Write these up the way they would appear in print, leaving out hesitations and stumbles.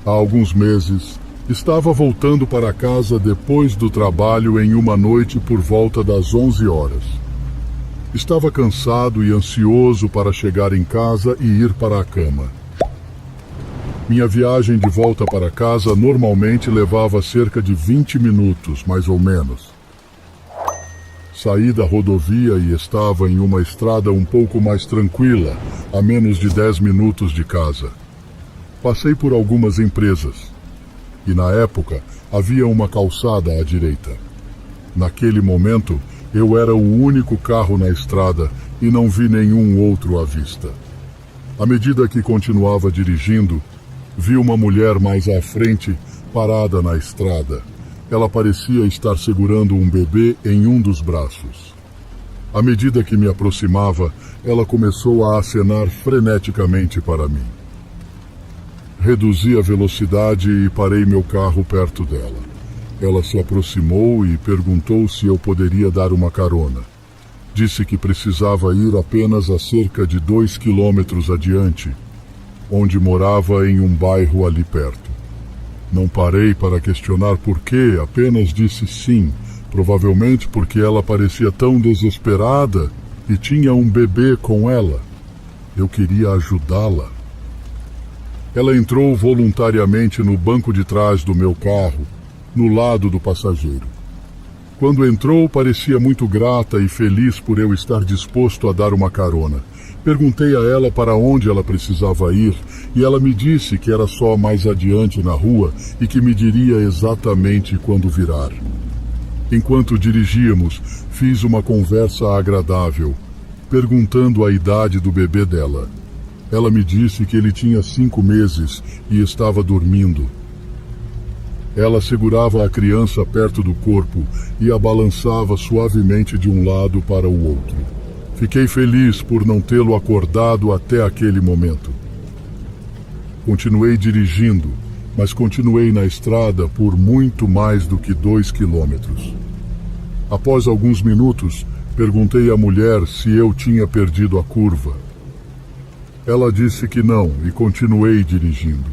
Há alguns meses, estava voltando para casa depois do trabalho em uma noite por volta das 11 horas. Estava cansado e ansioso para chegar em casa e ir para a cama. Minha viagem de volta para casa normalmente levava cerca de 20 minutos, mais ou menos. Saí da rodovia e estava em uma estrada um pouco mais tranquila, a menos de 10 minutos de casa. Passei por algumas empresas e, na época, havia uma calçada à direita. Naquele momento, eu era o único carro na estrada e não vi nenhum outro à vista. À medida que continuava dirigindo, vi uma mulher mais à frente, parada na estrada. Ela parecia estar segurando um bebê em um dos braços. À medida que me aproximava, ela começou a acenar freneticamente para mim. Reduzi a velocidade e parei meu carro perto dela. Ela se aproximou e perguntou se eu poderia dar uma carona. Disse que precisava ir apenas a cerca de 2 quilômetros adiante, onde morava em um bairro ali perto. Não parei para questionar por quê, apenas disse sim, provavelmente porque ela parecia tão desesperada e tinha um bebê com ela. Eu queria ajudá-la. Ela entrou voluntariamente no banco de trás do meu carro, no lado do passageiro. Quando entrou, parecia muito grata e feliz por eu estar disposto a dar uma carona. Perguntei a ela para onde ela precisava ir e ela me disse que era só mais adiante na rua e que me diria exatamente quando virar. Enquanto dirigíamos, fiz uma conversa agradável, perguntando a idade do bebê dela. Ela me disse que ele tinha 5 meses e estava dormindo. Ela segurava a criança perto do corpo e a balançava suavemente de um lado para o outro. Fiquei feliz por não tê-lo acordado até aquele momento. Continuei dirigindo, mas continuei na estrada por muito mais do que 2 quilômetros. Após alguns minutos, perguntei à mulher se eu tinha perdido a curva. Ela disse que não e continuei dirigindo.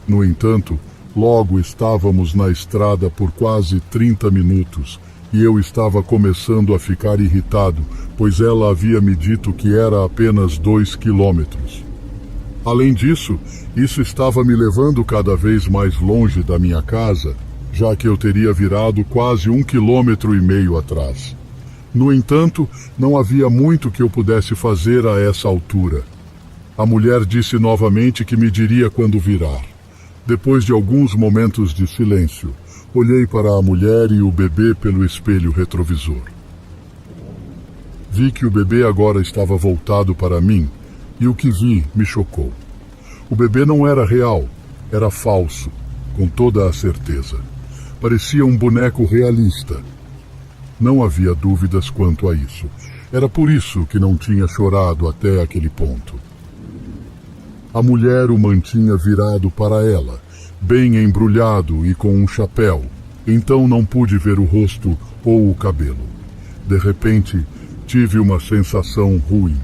No entanto, logo estávamos na estrada por quase 30 minutos e eu estava começando a ficar irritado, pois ela havia me dito que era apenas 2 quilômetros. Além disso, isso estava me levando cada vez mais longe da minha casa, já que eu teria virado quase 1,5 quilômetros atrás. No entanto, não havia muito que eu pudesse fazer a essa altura. A mulher disse novamente que me diria quando virar. Depois de alguns momentos de silêncio, olhei para a mulher e o bebê pelo espelho retrovisor. Vi que o bebê agora estava voltado para mim e o que vi me chocou. O bebê não era real, era falso, com toda a certeza. Parecia um boneco realista. Não havia dúvidas quanto a isso. Era por isso que não tinha chorado até aquele ponto. A mulher o mantinha virado para ela, bem embrulhado e com um chapéu, então não pude ver o rosto ou o cabelo. De repente, tive uma sensação ruim.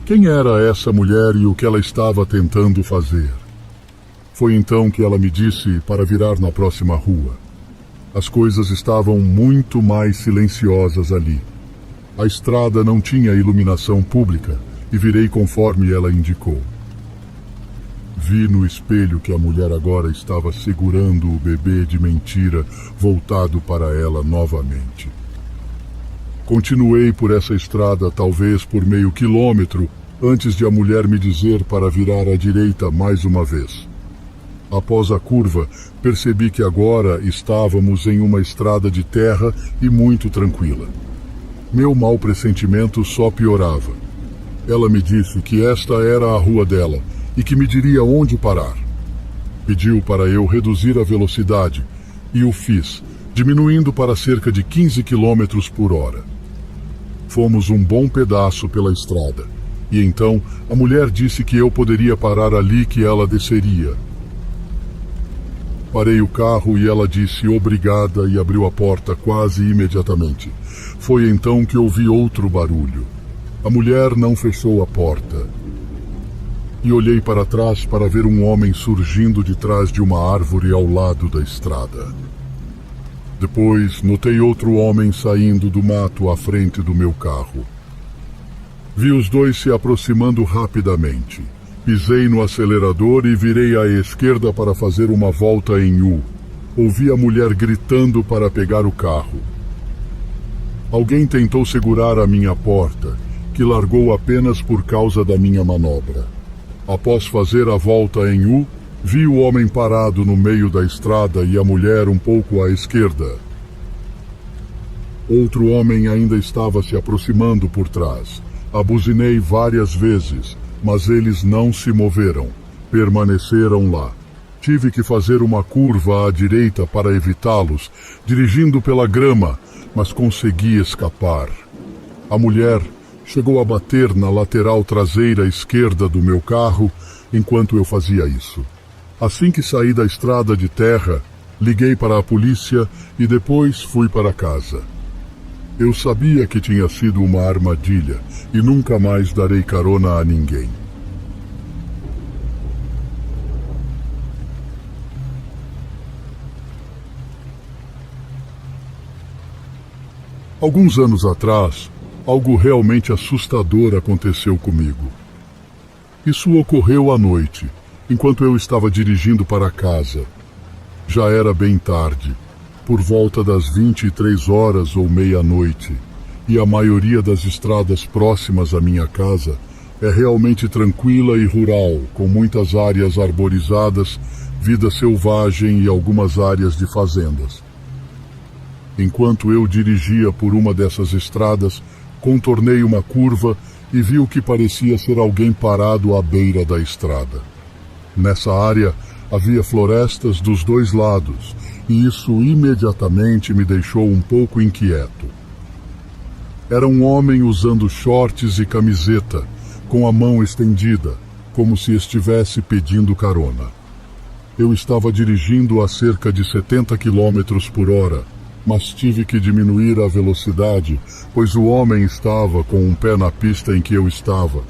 Quem era essa mulher e o que ela estava tentando fazer? Foi então que ela me disse para virar na próxima rua. As coisas estavam muito mais silenciosas ali. A estrada não tinha iluminação pública e virei conforme ela indicou. Vi no espelho que a mulher agora estava segurando o bebê de mentira voltado para ela novamente. Continuei por essa estrada talvez por meio quilômetro antes de a mulher me dizer para virar à direita mais uma vez. Após a curva, percebi que agora estávamos em uma estrada de terra e muito tranquila. Meu mau pressentimento só piorava. Ela me disse que esta era a rua dela e que me diria onde parar. Pediu para eu reduzir a velocidade e o fiz, diminuindo para cerca de 15 quilômetros por hora. Fomos um bom pedaço pela estrada e então a mulher disse que eu poderia parar ali que ela desceria. Parei o carro e ela disse obrigada e abriu a porta quase imediatamente. Foi então que ouvi outro barulho. A mulher não fechou a porta. e olhei para trás para ver um homem surgindo de trás de uma árvore ao lado da estrada. Depois, notei outro homem saindo do mato à frente do meu carro. Vi os dois se aproximando rapidamente. Pisei no acelerador e virei à esquerda para fazer uma volta em U. Ouvi a mulher gritando para pegar o carro. Alguém tentou segurar a minha porta, que largou apenas por causa da minha manobra. Após fazer a volta em U, vi o homem parado no meio da estrada e a mulher um pouco à esquerda. Outro homem ainda estava se aproximando por trás. Abuzinei várias vezes, mas eles não se moveram. Permaneceram lá. Tive que fazer uma curva à direita para evitá-los, dirigindo pela grama, mas consegui escapar. A mulher chegou a bater na lateral traseira esquerda do meu carro enquanto eu fazia isso. Assim que saí da estrada de terra, liguei para a polícia e depois fui para casa. Eu sabia que tinha sido uma armadilha e nunca mais darei carona a ninguém. Alguns anos atrás, algo realmente assustador aconteceu comigo. Isso ocorreu à noite, enquanto eu estava dirigindo para casa. Já era bem tarde, por volta das 23 horas ou meia-noite, e a maioria das estradas próximas à minha casa é realmente tranquila e rural, com muitas áreas arborizadas, vida selvagem e algumas áreas de fazendas. Enquanto eu dirigia por uma dessas estradas, contornei uma curva e vi o que parecia ser alguém parado à beira da estrada. Nessa área havia florestas dos dois lados, e isso imediatamente me deixou um pouco inquieto. Era um homem usando shorts e camiseta, com a mão estendida, como se estivesse pedindo carona. Eu estava dirigindo a cerca de 70 km por hora, mas tive que diminuir a velocidade, pois o homem estava com um pé na pista em que eu estava.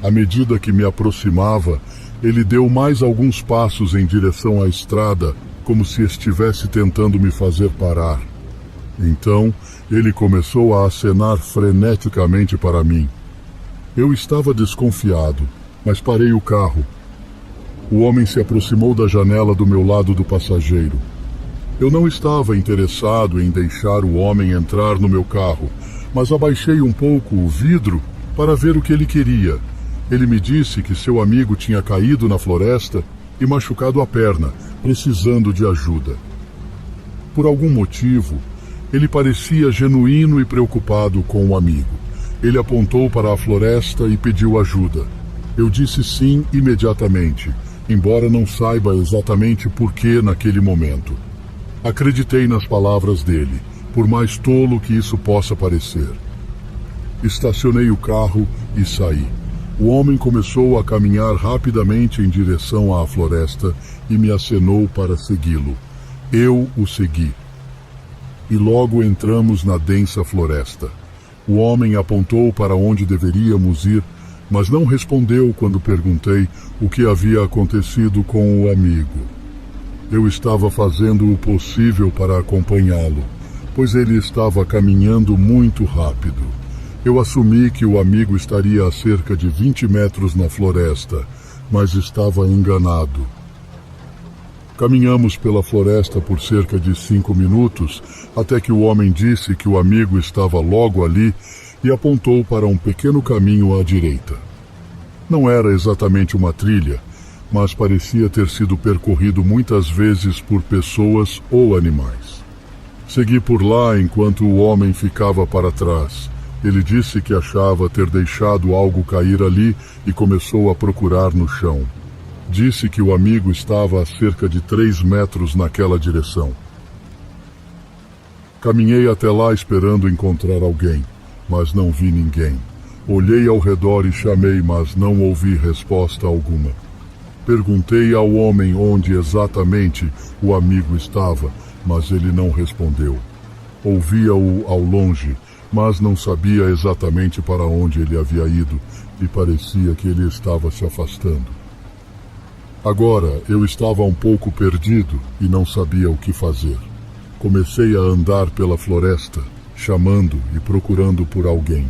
À medida que me aproximava, ele deu mais alguns passos em direção à estrada, como se estivesse tentando me fazer parar. Então, ele começou a acenar freneticamente para mim. Eu estava desconfiado, mas parei o carro. O homem se aproximou da janela do meu lado do passageiro. Eu não estava interessado em deixar o homem entrar no meu carro, mas abaixei um pouco o vidro para ver o que ele queria. Ele me disse que seu amigo tinha caído na floresta e machucado a perna, precisando de ajuda. Por algum motivo, ele parecia genuíno e preocupado com o amigo. Ele apontou para a floresta e pediu ajuda. Eu disse sim imediatamente, embora não saiba exatamente por que naquele momento. Acreditei nas palavras dele, por mais tolo que isso possa parecer. Estacionei o carro e saí. O homem começou a caminhar rapidamente em direção à floresta e me acenou para segui-lo. Eu o segui. E logo entramos na densa floresta. O homem apontou para onde deveríamos ir, mas não respondeu quando perguntei o que havia acontecido com o amigo. Eu estava fazendo o possível para acompanhá-lo, pois ele estava caminhando muito rápido. Eu assumi que o amigo estaria a cerca de 20 metros na floresta, mas estava enganado. Caminhamos pela floresta por cerca de 5 minutos, até que o homem disse que o amigo estava logo ali e apontou para um pequeno caminho à direita. Não era exatamente uma trilha, mas parecia ter sido percorrido muitas vezes por pessoas ou animais. Segui por lá enquanto o homem ficava para trás. Ele disse que achava ter deixado algo cair ali e começou a procurar no chão. Disse que o amigo estava a cerca de 3 metros naquela direção. Caminhei até lá esperando encontrar alguém, mas não vi ninguém. Olhei ao redor e chamei, mas não ouvi resposta alguma. Perguntei ao homem onde exatamente o amigo estava, mas ele não respondeu. Ouvia-o ao longe, mas não sabia exatamente para onde ele havia ido, e parecia que ele estava se afastando. Agora eu estava um pouco perdido e não sabia o que fazer. Comecei a andar pela floresta, chamando e procurando por alguém.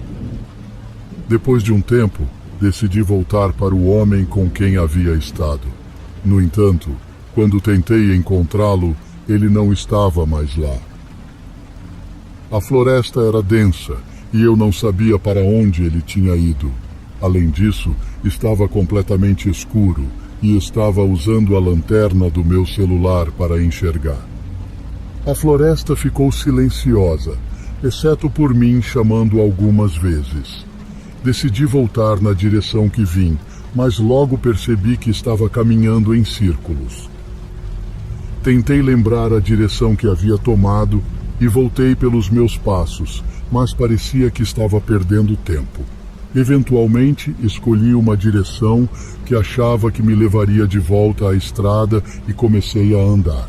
Depois de um tempo, decidi voltar para o homem com quem havia estado. No entanto, quando tentei encontrá-lo, ele não estava mais lá. A floresta era densa e eu não sabia para onde ele tinha ido. Além disso, estava completamente escuro e estava usando a lanterna do meu celular para enxergar. A floresta ficou silenciosa, exceto por mim chamando algumas vezes. Decidi voltar na direção que vim, mas logo percebi que estava caminhando em círculos. Tentei lembrar a direção que havia tomado e voltei pelos meus passos, mas parecia que estava perdendo tempo. Eventualmente, escolhi uma direção que achava que me levaria de volta à estrada e comecei a andar.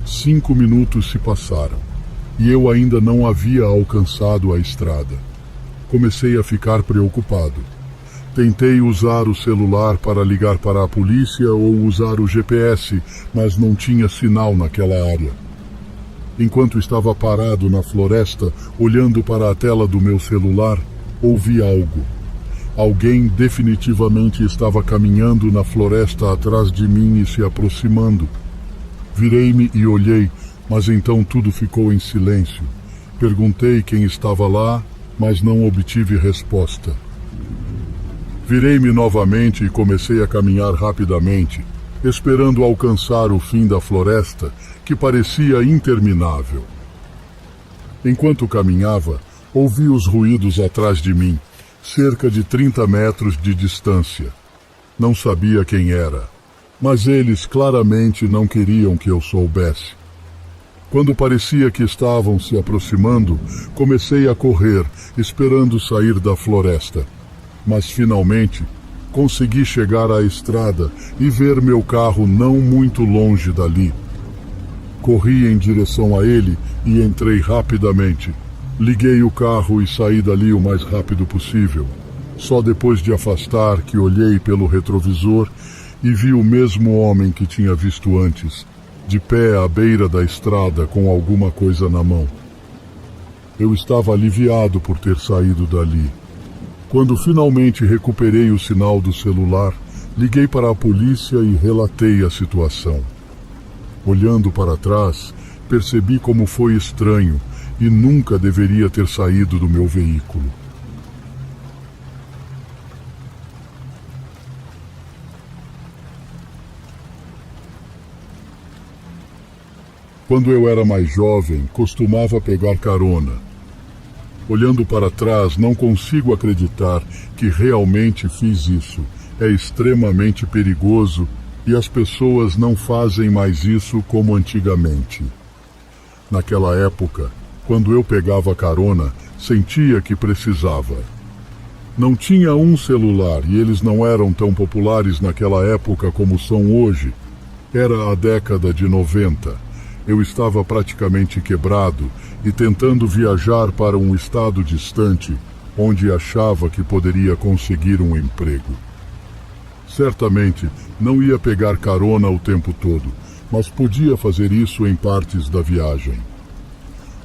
5 minutos se passaram e eu ainda não havia alcançado a estrada. Comecei a ficar preocupado. Tentei usar o celular para ligar para a polícia ou usar o GPS, mas não tinha sinal naquela área. Enquanto estava parado na floresta, olhando para a tela do meu celular, ouvi algo. Alguém definitivamente estava caminhando na floresta atrás de mim e se aproximando. Virei-me e olhei, mas então tudo ficou em silêncio. Perguntei quem estava lá, mas não obtive resposta. Virei-me novamente e comecei a caminhar rapidamente, esperando alcançar o fim da floresta, que parecia interminável. Enquanto caminhava, ouvi os ruídos atrás de mim, cerca de 30 metros de distância. Não sabia quem era, mas eles claramente não queriam que eu soubesse. Quando parecia que estavam se aproximando, comecei a correr, esperando sair da floresta. Mas finalmente consegui chegar à estrada e ver meu carro não muito longe dali. Corri em direção a ele e entrei rapidamente. Liguei o carro e saí dali o mais rápido possível. Só depois de afastar que olhei pelo retrovisor e vi o mesmo homem que tinha visto antes, de pé à beira da estrada com alguma coisa na mão. Eu estava aliviado por ter saído dali. Quando finalmente recuperei o sinal do celular, liguei para a polícia e relatei a situação. Olhando para trás, percebi como foi estranho e nunca deveria ter saído do meu veículo. Quando eu era mais jovem, costumava pegar carona. Olhando para trás, não consigo acreditar que realmente fiz isso. É extremamente perigoso e as pessoas não fazem mais isso como antigamente. Naquela época, quando eu pegava carona, sentia que precisava. Não tinha um celular e eles não eram tão populares naquela época como são hoje. Era a década de 90. Eu estava praticamente quebrado e tentando viajar para um estado distante, onde achava que poderia conseguir um emprego. Certamente não ia pegar carona o tempo todo, mas podia fazer isso em partes da viagem.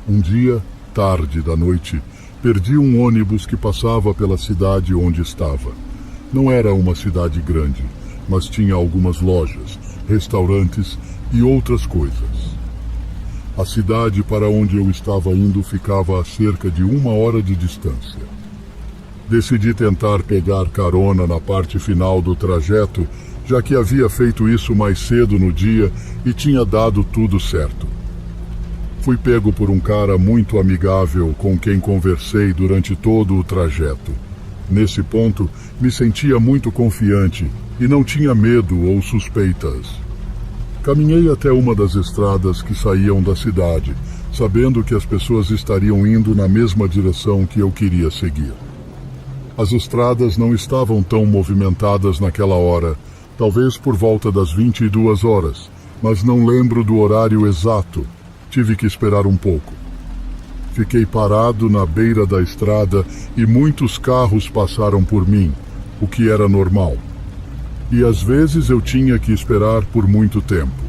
Um dia, tarde da noite, perdi um ônibus que passava pela cidade onde estava. Não era uma cidade grande, mas tinha algumas lojas, restaurantes e outras coisas. A cidade para onde eu estava indo ficava a cerca de 1 hora de distância. Decidi tentar pegar carona na parte final do trajeto, já que havia feito isso mais cedo no dia e tinha dado tudo certo. Fui pego por um cara muito amigável com quem conversei durante todo o trajeto. Nesse ponto, me sentia muito confiante e não tinha medo ou suspeitas. Caminhei até uma das estradas que saíam da cidade, sabendo que as pessoas estariam indo na mesma direção que eu queria seguir. As estradas não estavam tão movimentadas naquela hora, talvez por volta das 22 horas, mas não lembro do horário exato. Tive que esperar um pouco. Fiquei parado na beira da estrada e muitos carros passaram por mim, o que era normal. E às vezes eu tinha que esperar por muito tempo.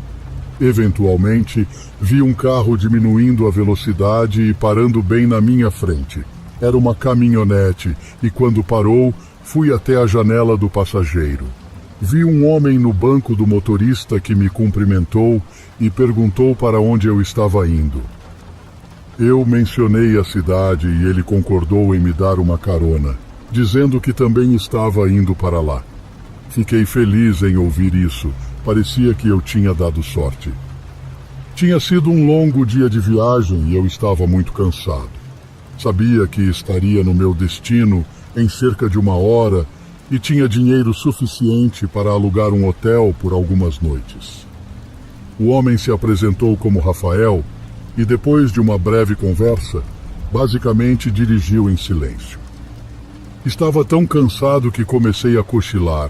Eventualmente, vi um carro diminuindo a velocidade e parando bem na minha frente. Era uma caminhonete e quando parou, fui até a janela do passageiro. Vi um homem no banco do motorista que me cumprimentou e perguntou para onde eu estava indo. Eu mencionei a cidade e ele concordou em me dar uma carona, dizendo que também estava indo para lá. Fiquei feliz em ouvir isso. Parecia que eu tinha dado sorte. Tinha sido um longo dia de viagem e eu estava muito cansado. Sabia que estaria no meu destino em cerca de 1 hora e tinha dinheiro suficiente para alugar um hotel por algumas noites. O homem se apresentou como Rafael e, depois de uma breve conversa, basicamente dirigiu em silêncio. Estava tão cansado que comecei a cochilar.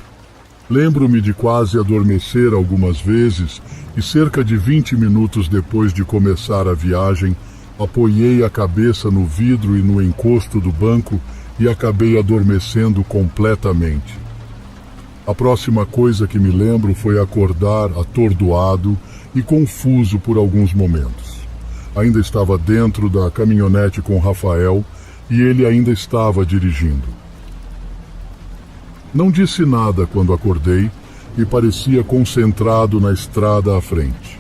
Lembro-me de quase adormecer algumas vezes e cerca de 20 minutos depois de começar a viagem, apoiei a cabeça no vidro e no encosto do banco e acabei adormecendo completamente. A próxima coisa que me lembro foi acordar atordoado e confuso por alguns momentos. Ainda estava dentro da caminhonete com Rafael e ele ainda estava dirigindo. Não disse nada quando acordei e parecia concentrado na estrada à frente.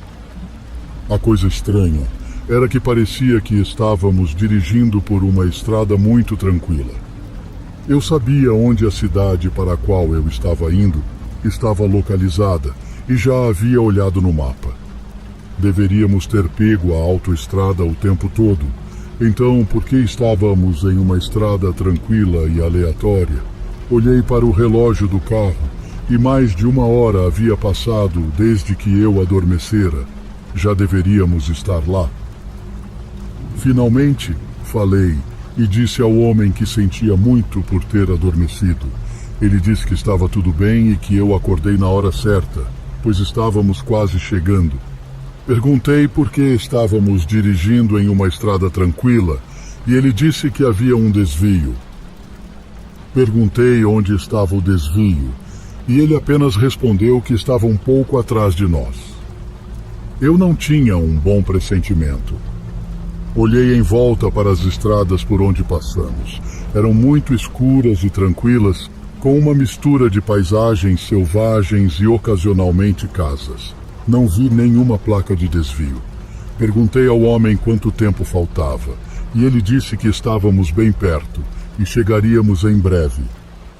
A coisa estranha era que parecia que estávamos dirigindo por uma estrada muito tranquila. Eu sabia onde a cidade para a qual eu estava indo estava localizada e já havia olhado no mapa. Deveríamos ter pego a autoestrada o tempo todo, então por que estávamos em uma estrada tranquila e aleatória? Olhei para o relógio do carro e mais de 1 hora havia passado desde que eu adormecera. Já deveríamos estar lá. Finalmente, falei e disse ao homem que sentia muito por ter adormecido. Ele disse que estava tudo bem e que eu acordei na hora certa, pois estávamos quase chegando. Perguntei por que estávamos dirigindo em uma estrada tranquila e ele disse que havia um desvio. Perguntei onde estava o desvio e ele apenas respondeu que estava um pouco atrás de nós. Eu não tinha um bom pressentimento. Olhei em volta para as estradas por onde passamos. Eram muito escuras e tranquilas, com uma mistura de paisagens selvagens e ocasionalmente casas. Não vi nenhuma placa de desvio. Perguntei ao homem quanto tempo faltava e ele disse que estávamos bem perto e chegaríamos em breve.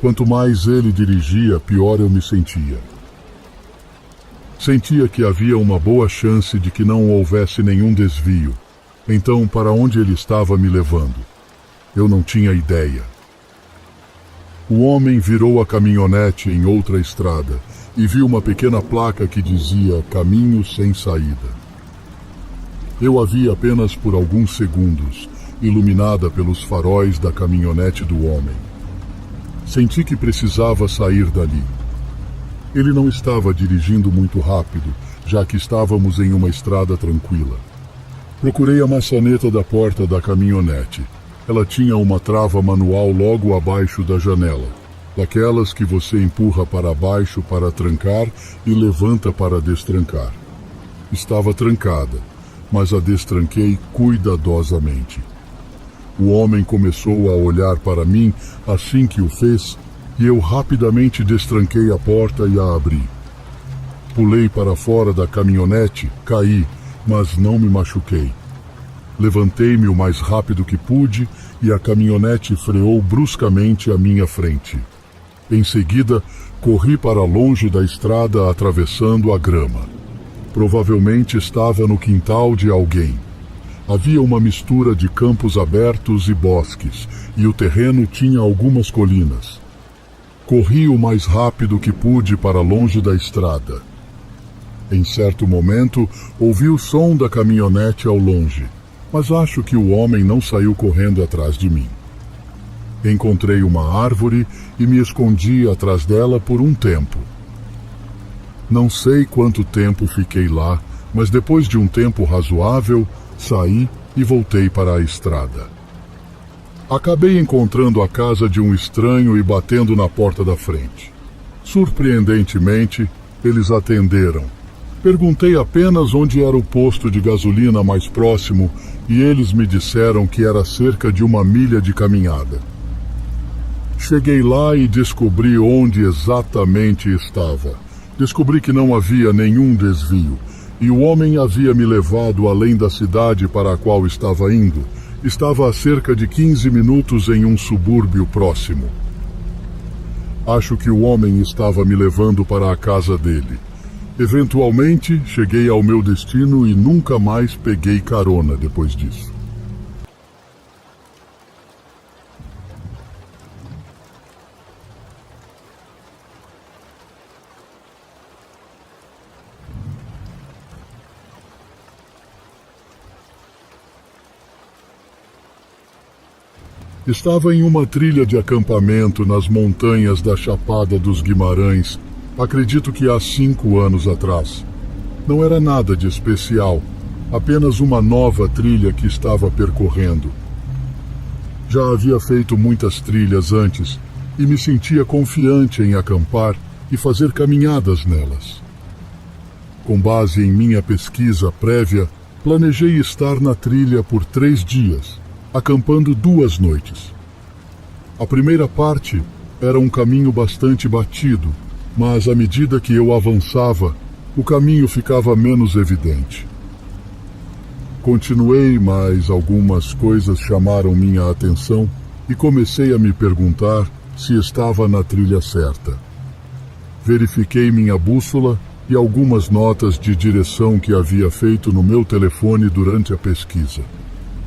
Quanto mais ele dirigia, pior eu me sentia. Sentia que havia uma boa chance de que não houvesse nenhum desvio. Então, para onde ele estava me levando? Eu não tinha ideia. O homem virou a caminhonete em outra estrada e viu uma pequena placa que dizia Caminho Sem Saída. Eu a vi apenas por alguns segundos, iluminada pelos faróis da caminhonete do homem. Senti que precisava sair dali. Ele não estava dirigindo muito rápido, já que estávamos em uma estrada tranquila. Procurei a maçaneta da porta da caminhonete. Ela tinha uma trava manual logo abaixo da janela, daquelas que você empurra para baixo para trancar e levanta para destrancar. Estava trancada, mas a destranquei cuidadosamente. O homem começou a olhar para mim assim que o fez e eu rapidamente destranquei a porta e a abri. Pulei para fora da caminhonete, caí, mas não me machuquei. Levantei-me o mais rápido que pude e a caminhonete freou bruscamente à minha frente. Em seguida, corri para longe da estrada atravessando a grama. Provavelmente estava no quintal de alguém. Havia uma mistura de campos abertos e bosques, e o terreno tinha algumas colinas. Corri o mais rápido que pude para longe da estrada. Em certo momento, ouvi o som da caminhonete ao longe, mas acho que o homem não saiu correndo atrás de mim. Encontrei uma árvore e me escondi atrás dela por um tempo. Não sei quanto tempo fiquei lá, mas depois de um tempo razoável, saí e voltei para a estrada. Acabei encontrando a casa de um estranho e batendo na porta da frente. Surpreendentemente, eles atenderam. Perguntei apenas onde era o posto de gasolina mais próximo e eles me disseram que era cerca de 1 milha de caminhada. Cheguei lá e descobri onde exatamente estava. Descobri que não havia nenhum desvio e o homem havia me levado além da cidade para a qual estava indo. Estava a cerca de 15 minutos em um subúrbio próximo. Acho que o homem estava me levando para a casa dele. Eventualmente, cheguei ao meu destino e nunca mais peguei carona depois disso. Estava em uma trilha de acampamento nas montanhas da Chapada dos Guimarães, acredito que há 5 anos atrás. Não era nada de especial, apenas uma nova trilha que estava percorrendo. Já havia feito muitas trilhas antes e me sentia confiante em acampar e fazer caminhadas nelas. Com base em minha pesquisa prévia, planejei estar na trilha por 3 dias, acampando 2 noites. A primeira parte era um caminho bastante batido, mas à medida que eu avançava, o caminho ficava menos evidente. Continuei, mas algumas coisas chamaram minha atenção e comecei a me perguntar se estava na trilha certa. Verifiquei minha bússola e algumas notas de direção que havia feito no meu telefone durante a pesquisa.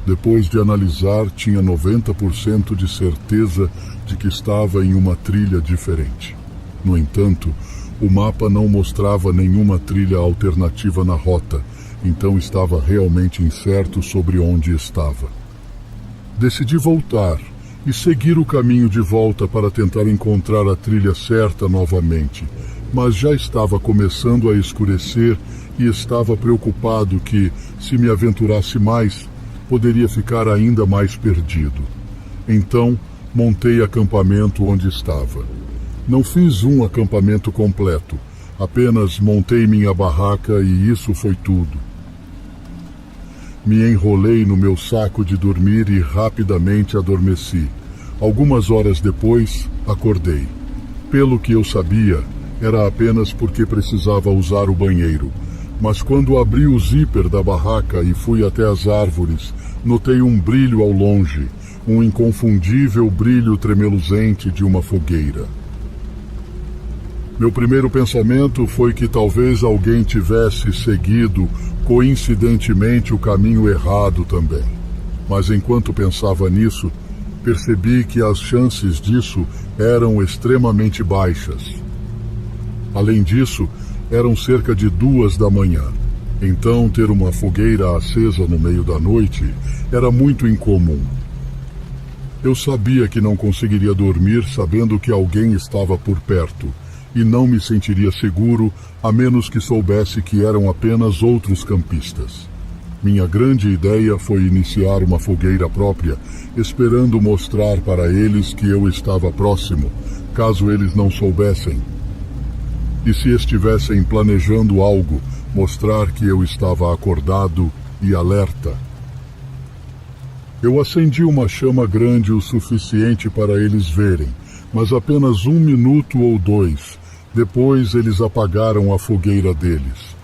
Depois de analisar, tinha 90% de certeza de que estava em uma trilha diferente. No entanto, o mapa não mostrava nenhuma trilha alternativa na rota, então estava realmente incerto sobre onde estava. Decidi voltar e seguir o caminho de volta para tentar encontrar a trilha certa novamente, mas já estava começando a escurecer e estava preocupado que, se me aventurasse mais, poderia ficar ainda mais perdido. Então, montei acampamento onde estava. Não fiz um acampamento completo, apenas montei minha barraca e isso foi tudo. Me enrolei no meu saco de dormir e rapidamente adormeci. Algumas horas depois, acordei. Pelo que eu sabia, era apenas porque precisava usar o banheiro. Mas quando abri o zíper da barraca e fui até as árvores, notei um brilho ao longe, um inconfundível brilho tremeluzente de uma fogueira. Meu primeiro pensamento foi que talvez alguém tivesse seguido coincidentemente o caminho errado também. Mas enquanto pensava nisso, percebi que as chances disso eram extremamente baixas. Além disso, eram cerca de 2 da manhã. Então, ter uma fogueira acesa no meio da noite era muito incomum. Eu sabia que não conseguiria dormir sabendo que alguém estava por perto, e não me sentiria seguro a menos que soubesse que eram apenas outros campistas. Minha grande ideia foi iniciar uma fogueira própria, esperando mostrar para eles que eu estava próximo, caso eles não soubessem. E se estivessem planejando algo, mostrar que eu estava acordado e alerta. Eu acendi uma chama grande o suficiente para eles verem, mas apenas 1 minuto ou 2. Depois eles apagaram a fogueira deles.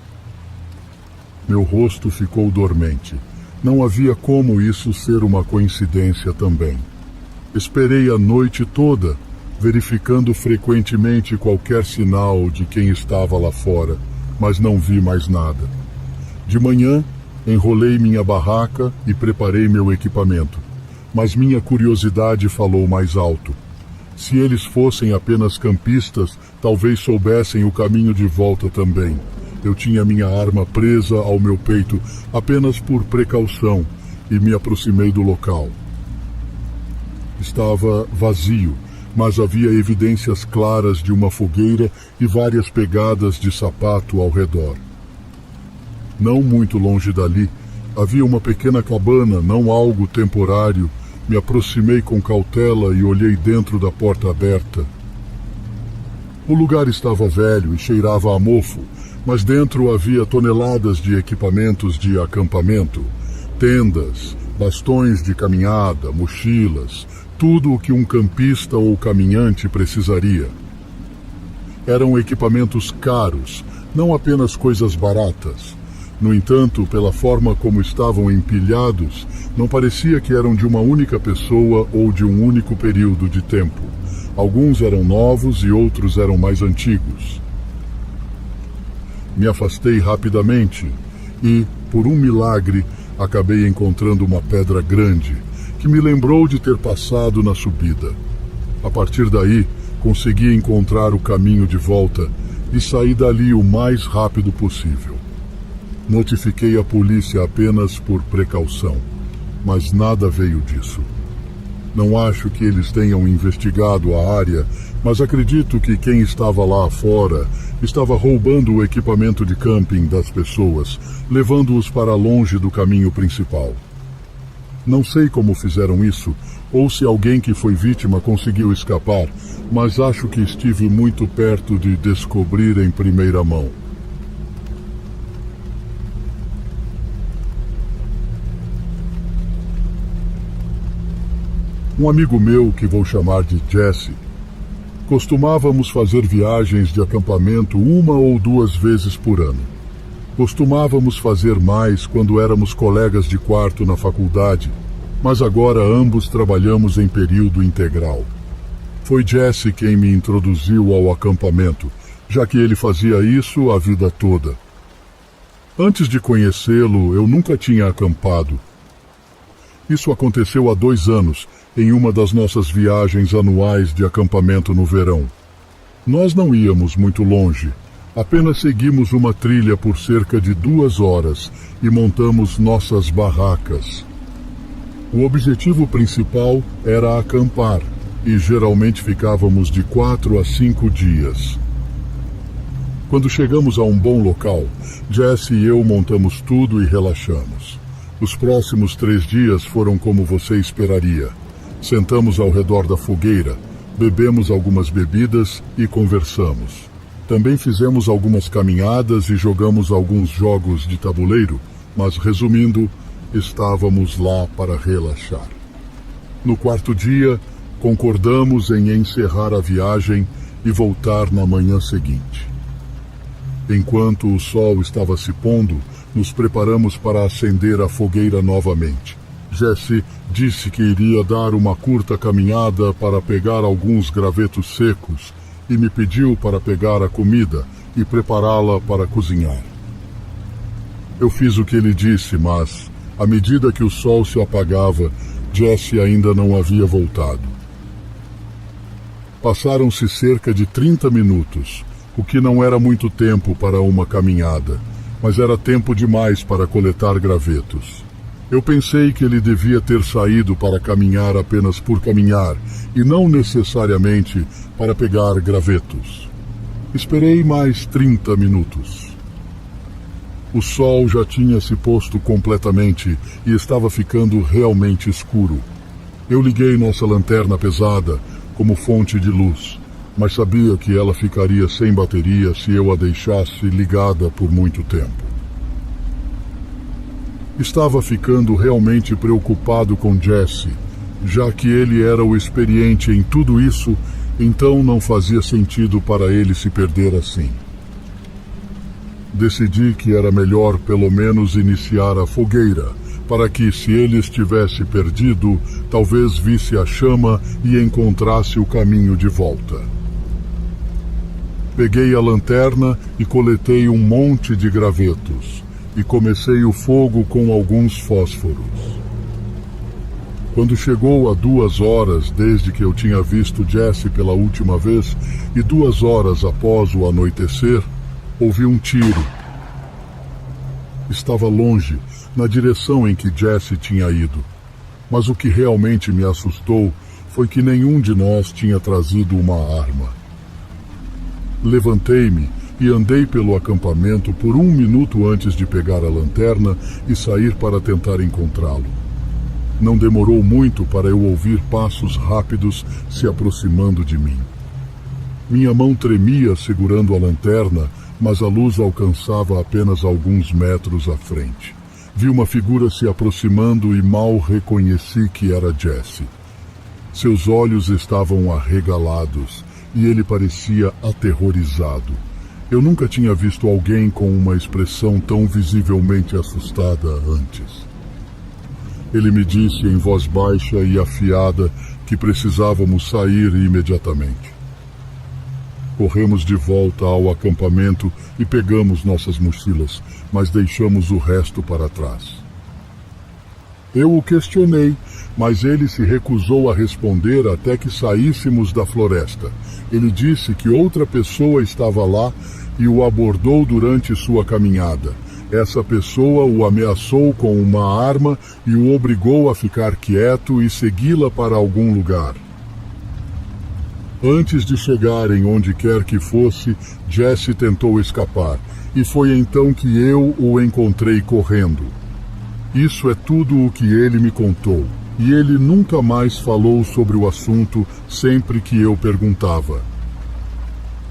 Meu rosto ficou dormente. Não havia como isso ser uma coincidência também. Esperei a noite toda, verificando frequentemente qualquer sinal de quem estava lá fora, mas não vi mais nada. De manhã, enrolei minha barraca e preparei meu equipamento, mas minha curiosidade falou mais alto. Se eles fossem apenas campistas, talvez soubessem o caminho de volta também. Eu tinha minha arma presa ao meu peito apenas por precaução e me aproximei do local. Estava vazio, mas havia evidências claras de uma fogueira e várias pegadas de sapato ao redor. Não muito longe dali, Havia uma pequena cabana, não algo temporário. Me aproximei com cautela e olhei dentro da porta aberta. O lugar estava velho e cheirava a mofo, mas dentro havia toneladas de equipamentos de acampamento, tendas, bastões de caminhada, mochilas, tudo o que um campista ou caminhante precisaria. Eram equipamentos caros, não apenas coisas baratas. No entanto, pela forma como estavam empilhados, não parecia que eram de uma única pessoa ou de um único período de tempo. Alguns eram novos e outros eram mais antigos. Me afastei rapidamente e, por um milagre, acabei encontrando uma pedra grande, que me lembrou de ter passado na subida. A partir daí, consegui encontrar o caminho de volta e saí dali o mais rápido possível. Notifiquei a polícia apenas por precaução, mas nada veio disso. Não acho que eles tenham investigado a área, mas acredito que quem estava lá fora estava roubando o equipamento de camping das pessoas, levando-os para longe do caminho principal. Não sei como fizeram isso, ou se alguém que foi vítima conseguiu escapar, mas acho que estive muito perto de descobrir em primeira mão. Um amigo meu, que vou chamar de Jesse, costumávamos fazer viagens de acampamento 1 ou 2 vezes por ano. Costumávamos fazer mais quando éramos colegas de quarto na faculdade, mas agora ambos trabalhamos em período integral. Foi Jesse quem me introduziu ao acampamento, já que ele fazia isso a vida toda. Antes de conhecê-lo, eu nunca tinha acampado. Isso aconteceu há 2 anos, em uma das nossas viagens anuais de acampamento no verão. Nós não íamos muito longe, apenas seguimos uma trilha por cerca de 2 horas e montamos nossas barracas. O objetivo principal era acampar, e geralmente ficávamos de 4 a 5 dias. Quando chegamos a um bom local, Jesse e eu montamos tudo e relaxamos. Os próximos 3 dias foram como você esperaria. Sentamos ao redor da fogueira, bebemos algumas bebidas e conversamos. Também fizemos algumas caminhadas e jogamos alguns jogos de tabuleiro, mas resumindo, estávamos lá para relaxar. No 4º dia, concordamos em encerrar a viagem e voltar na manhã seguinte. Enquanto o sol estava se pondo, nos preparamos para acender a fogueira novamente. Jesse disse que iria dar uma curta caminhada para pegar alguns gravetos secos e me pediu para pegar a comida e prepará-la para cozinhar. Eu fiz o que ele disse, mas, à medida que o sol se apagava, Jesse ainda não havia voltado. Passaram-se cerca de 30 minutos, o que não era muito tempo para uma caminhada, mas era tempo demais para coletar gravetos. Eu pensei que ele devia ter saído para caminhar apenas por caminhar e não necessariamente para pegar gravetos. Esperei mais 30 minutos. O sol já tinha se posto completamente e estava ficando realmente escuro. Eu liguei nossa lanterna pesada como fonte de luz, mas sabia que ela ficaria sem bateria se eu a deixasse ligada por muito tempo. Estava ficando realmente preocupado com Jesse, já que ele era o experiente em tudo isso, então não fazia sentido para ele se perder assim. Decidi que era melhor pelo menos iniciar a fogueira, para que, se ele estivesse perdido, talvez visse a chama e encontrasse o caminho de volta. Peguei a lanterna e coletei um monte de gravetos, e comecei o fogo com alguns fósforos. Quando chegou a 2 horas desde que eu tinha visto Jesse pela última vez e 2 horas após o anoitecer, ouvi um tiro. Estava longe, na direção em que Jesse tinha ido. Mas o que realmente me assustou foi que nenhum de nós tinha trazido uma arma. Levantei-me, e andei pelo acampamento por 1 minuto antes de pegar a lanterna e sair para tentar encontrá-lo. Não demorou muito para eu ouvir passos rápidos se aproximando de mim. Minha mão tremia segurando a lanterna, mas a luz alcançava apenas alguns metros à frente. Vi uma figura se aproximando e mal reconheci que era Jesse. Seus olhos estavam arregalados e ele parecia aterrorizado. Eu nunca tinha visto alguém com uma expressão tão visivelmente assustada antes. Ele me disse em voz baixa e afiada que precisávamos sair imediatamente. Corremos de volta ao acampamento e pegamos nossas mochilas, mas deixamos o resto para trás. Eu o questionei, mas ele se recusou a responder até que saíssemos da floresta. Ele disse que outra pessoa estava lá e o abordou durante sua caminhada. Essa pessoa o ameaçou com uma arma e o obrigou a ficar quieto e segui-la para algum lugar. Antes de chegarem onde quer que fosse, Jesse tentou escapar, e foi então que eu o encontrei correndo. Isso é tudo o que ele me contou, e ele nunca mais falou sobre o assunto sempre que eu perguntava.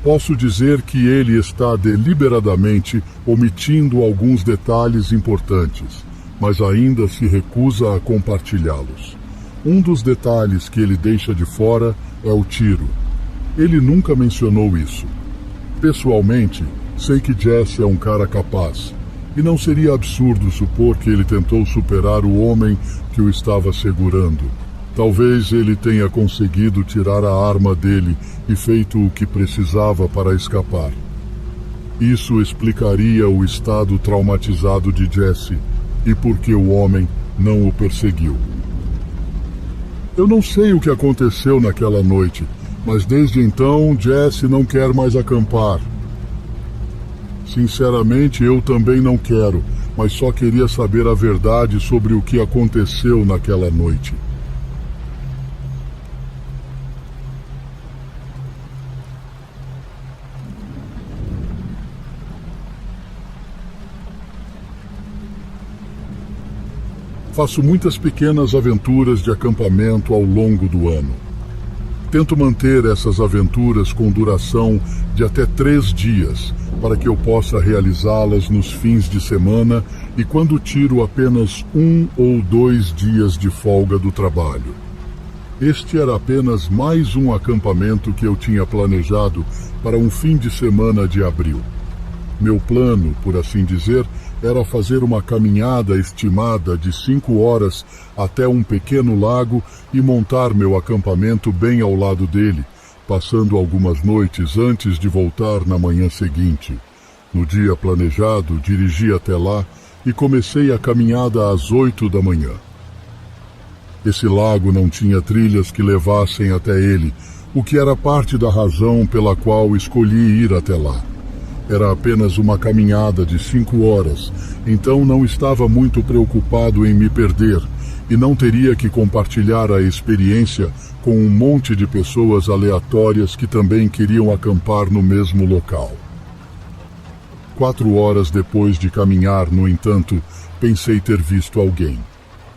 Posso dizer que ele está deliberadamente omitindo alguns detalhes importantes, mas ainda se recusa a compartilhá-los. Um dos detalhes que ele deixa de fora é o tiro. Ele nunca mencionou isso. Pessoalmente, sei que Jesse é um cara capaz, e não seria absurdo supor que ele tentou superar o homem que o estava segurando. Talvez ele tenha conseguido tirar a arma dele e feito o que precisava para escapar. Isso explicaria o estado traumatizado de Jesse e por que o homem não o perseguiu. Eu não sei o que aconteceu naquela noite, mas desde então Jesse não quer mais acampar. Sinceramente, eu também não quero, mas só queria saber a verdade sobre o que aconteceu naquela noite. Faço muitas pequenas aventuras de acampamento ao longo do ano. Tento manter essas aventuras com duração de até 3 dias, para que eu possa realizá-las nos fins de semana e quando tiro apenas 1 ou 2 dias de folga do trabalho. Este era apenas mais um acampamento que eu tinha planejado para um fim de semana de abril. Meu plano, por assim dizer, era fazer uma caminhada estimada de 5 horas até um pequeno lago e montar meu acampamento bem ao lado dele, passando algumas noites antes de voltar na manhã seguinte. No dia planejado, dirigi até lá e comecei a caminhada às 8 da manhã. Esse lago não tinha trilhas que levassem até ele, o que era parte da razão pela qual escolhi ir até lá. Era apenas uma caminhada de 5 horas, então não estava muito preocupado em me perder e não teria que compartilhar a experiência com um monte de pessoas aleatórias que também queriam acampar no mesmo local. 4 horas depois de caminhar, no entanto, pensei ter visto alguém.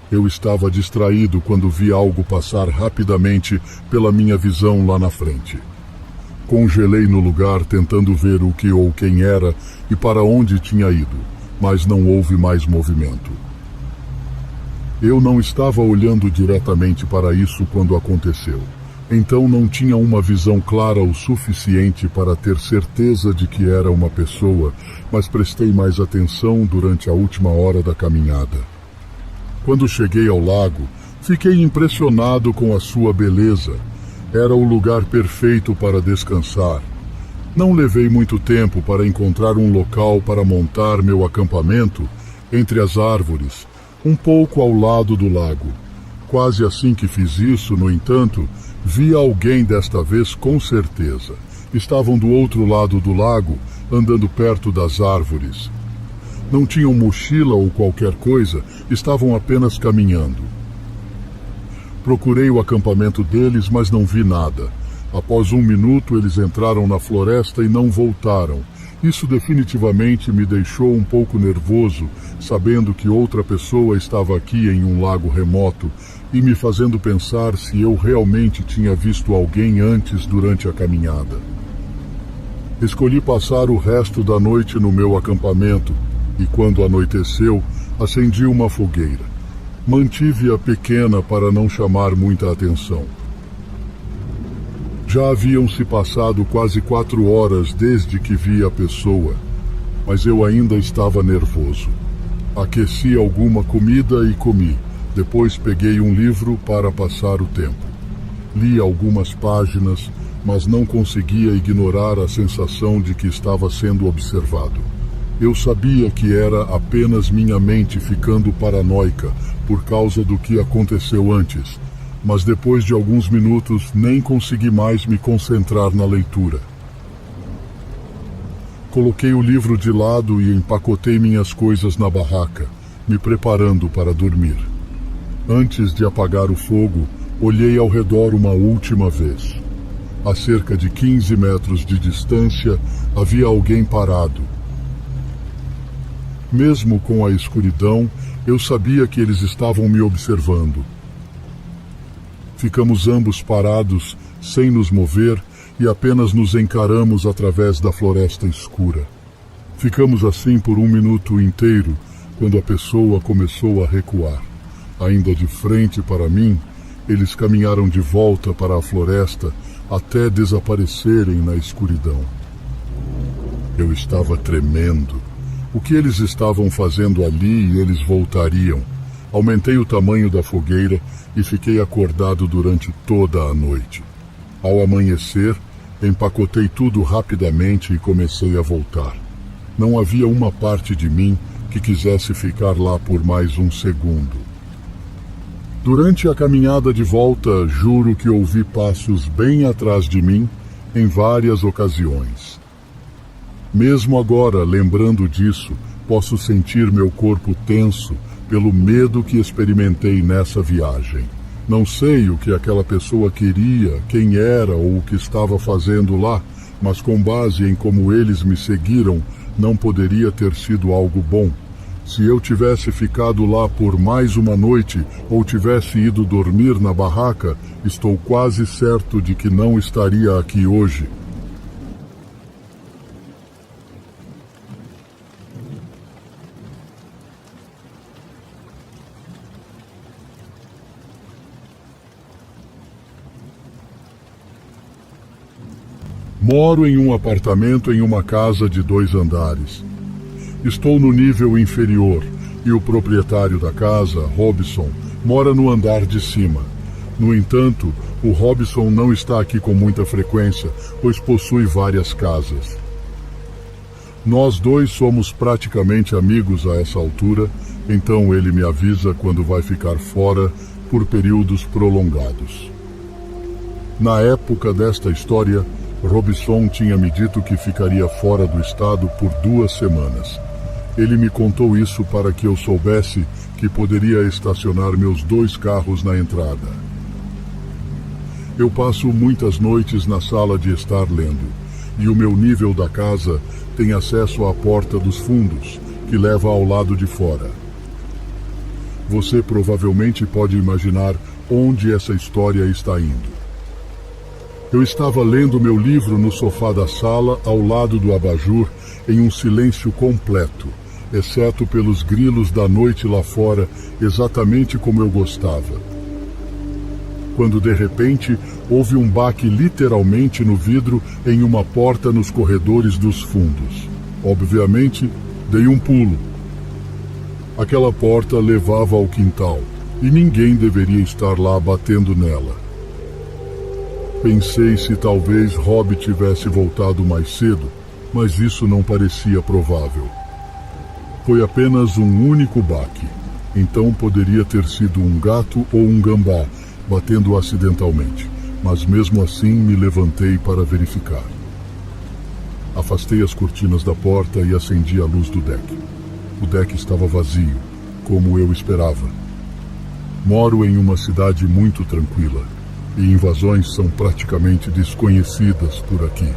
Eu estava distraído quando vi algo passar rapidamente pela minha visão lá na frente. Congelei no lugar tentando ver o que ou quem era e para onde tinha ido, mas não houve mais movimento. Eu não estava olhando diretamente para isso quando aconteceu, então não tinha uma visão clara o suficiente para ter certeza de que era uma pessoa, mas prestei mais atenção durante a última hora da caminhada. Quando cheguei ao lago, fiquei impressionado com a sua beleza. Era o lugar perfeito para descansar. Não levei muito tempo para encontrar um local para montar meu acampamento entre as árvores, um pouco ao lado do lago. Quase assim que fiz isso, no entanto, vi alguém desta vez com certeza. Estavam do outro lado do lago, andando perto das árvores. Não tinham mochila ou qualquer coisa, estavam apenas caminhando. Procurei o acampamento deles, mas não vi nada. Após 1 minuto, eles entraram na floresta e não voltaram. Isso definitivamente me deixou um pouco nervoso, sabendo que outra pessoa estava aqui em um lago remoto e me fazendo pensar se eu realmente tinha visto alguém antes durante a caminhada. Escolhi passar o resto da noite no meu acampamento e, quando anoiteceu, acendi uma fogueira. Mantive-a pequena para não chamar muita atenção. Já haviam se passado quase 4 horas desde que vi a pessoa, mas eu ainda estava nervoso. Aqueci alguma comida e comi. Depois peguei um livro para passar o tempo. Li algumas páginas, mas não conseguia ignorar a sensação de que estava sendo observado. Eu sabia que era apenas minha mente ficando paranoica por causa do que aconteceu antes, mas depois de alguns minutos nem consegui mais me concentrar na leitura. Coloquei o livro de lado e empacotei minhas coisas na barraca, me preparando para dormir. Antes de apagar o fogo, olhei ao redor uma última vez. A cerca de 15 metros de distância havia alguém parado. Mesmo com a escuridão, eu sabia que eles estavam me observando. Ficamos ambos parados, sem nos mover, e apenas nos encaramos através da floresta escura. Ficamos assim por 1 minuto inteiro, quando a pessoa começou a recuar. Ainda de frente para mim, eles caminharam de volta para a floresta até desaparecerem na escuridão. Eu estava tremendo. O que eles estavam fazendo ali e eles voltariam? Aumentei o tamanho da fogueira e fiquei acordado durante toda a noite. Ao amanhecer, empacotei tudo rapidamente e comecei a voltar. Não havia uma parte de mim que quisesse ficar lá por mais um segundo. Durante a caminhada de volta, juro que ouvi passos bem atrás de mim em várias ocasiões. Mesmo agora, lembrando disso, posso sentir meu corpo tenso pelo medo que experimentei nessa viagem. Não sei o que aquela pessoa queria, quem era ou o que estava fazendo lá, mas com base em como eles me seguiram, não poderia ter sido algo bom. Se eu tivesse ficado lá por mais uma noite ou tivesse ido dormir na barraca, estou quase certo de que não estaria aqui hoje. Moro em um apartamento em uma casa de 2 andares. Estou no nível inferior e o proprietário da casa, Robson, mora no andar de cima. No entanto, o Robson não está aqui com muita frequência, pois possui várias casas. Nós dois somos praticamente amigos a essa altura, então ele me avisa quando vai ficar fora por períodos prolongados. Na época desta história, Robson tinha me dito que ficaria fora do estado por 2 semanas. Ele me contou isso para que eu soubesse que poderia estacionar meus 2 carros na entrada. Eu passo muitas noites na sala de estar lendo, e o meu nível da casa tem acesso à porta dos fundos, que leva ao lado de fora. Você provavelmente pode imaginar onde essa história está indo. Eu estava lendo meu livro no sofá da sala, ao lado do abajur, em um silêncio completo, exceto pelos grilos da noite lá fora, exatamente como eu gostava. Quando de repente houve um baque literalmente no vidro em uma porta nos corredores dos fundos. Obviamente, dei um pulo. Aquela porta levava ao quintal e ninguém deveria estar lá batendo nela. Pensei se talvez Rob tivesse voltado mais cedo, mas isso não parecia provável. Foi apenas um único baque, então poderia ter sido um gato ou um gambá batendo acidentalmente, mas mesmo assim me levantei para verificar. Afastei as cortinas da porta e acendi a luz do deck. O deck estava vazio, como eu esperava. Moro em uma cidade muito tranquila, e invasões são praticamente desconhecidas por aqui.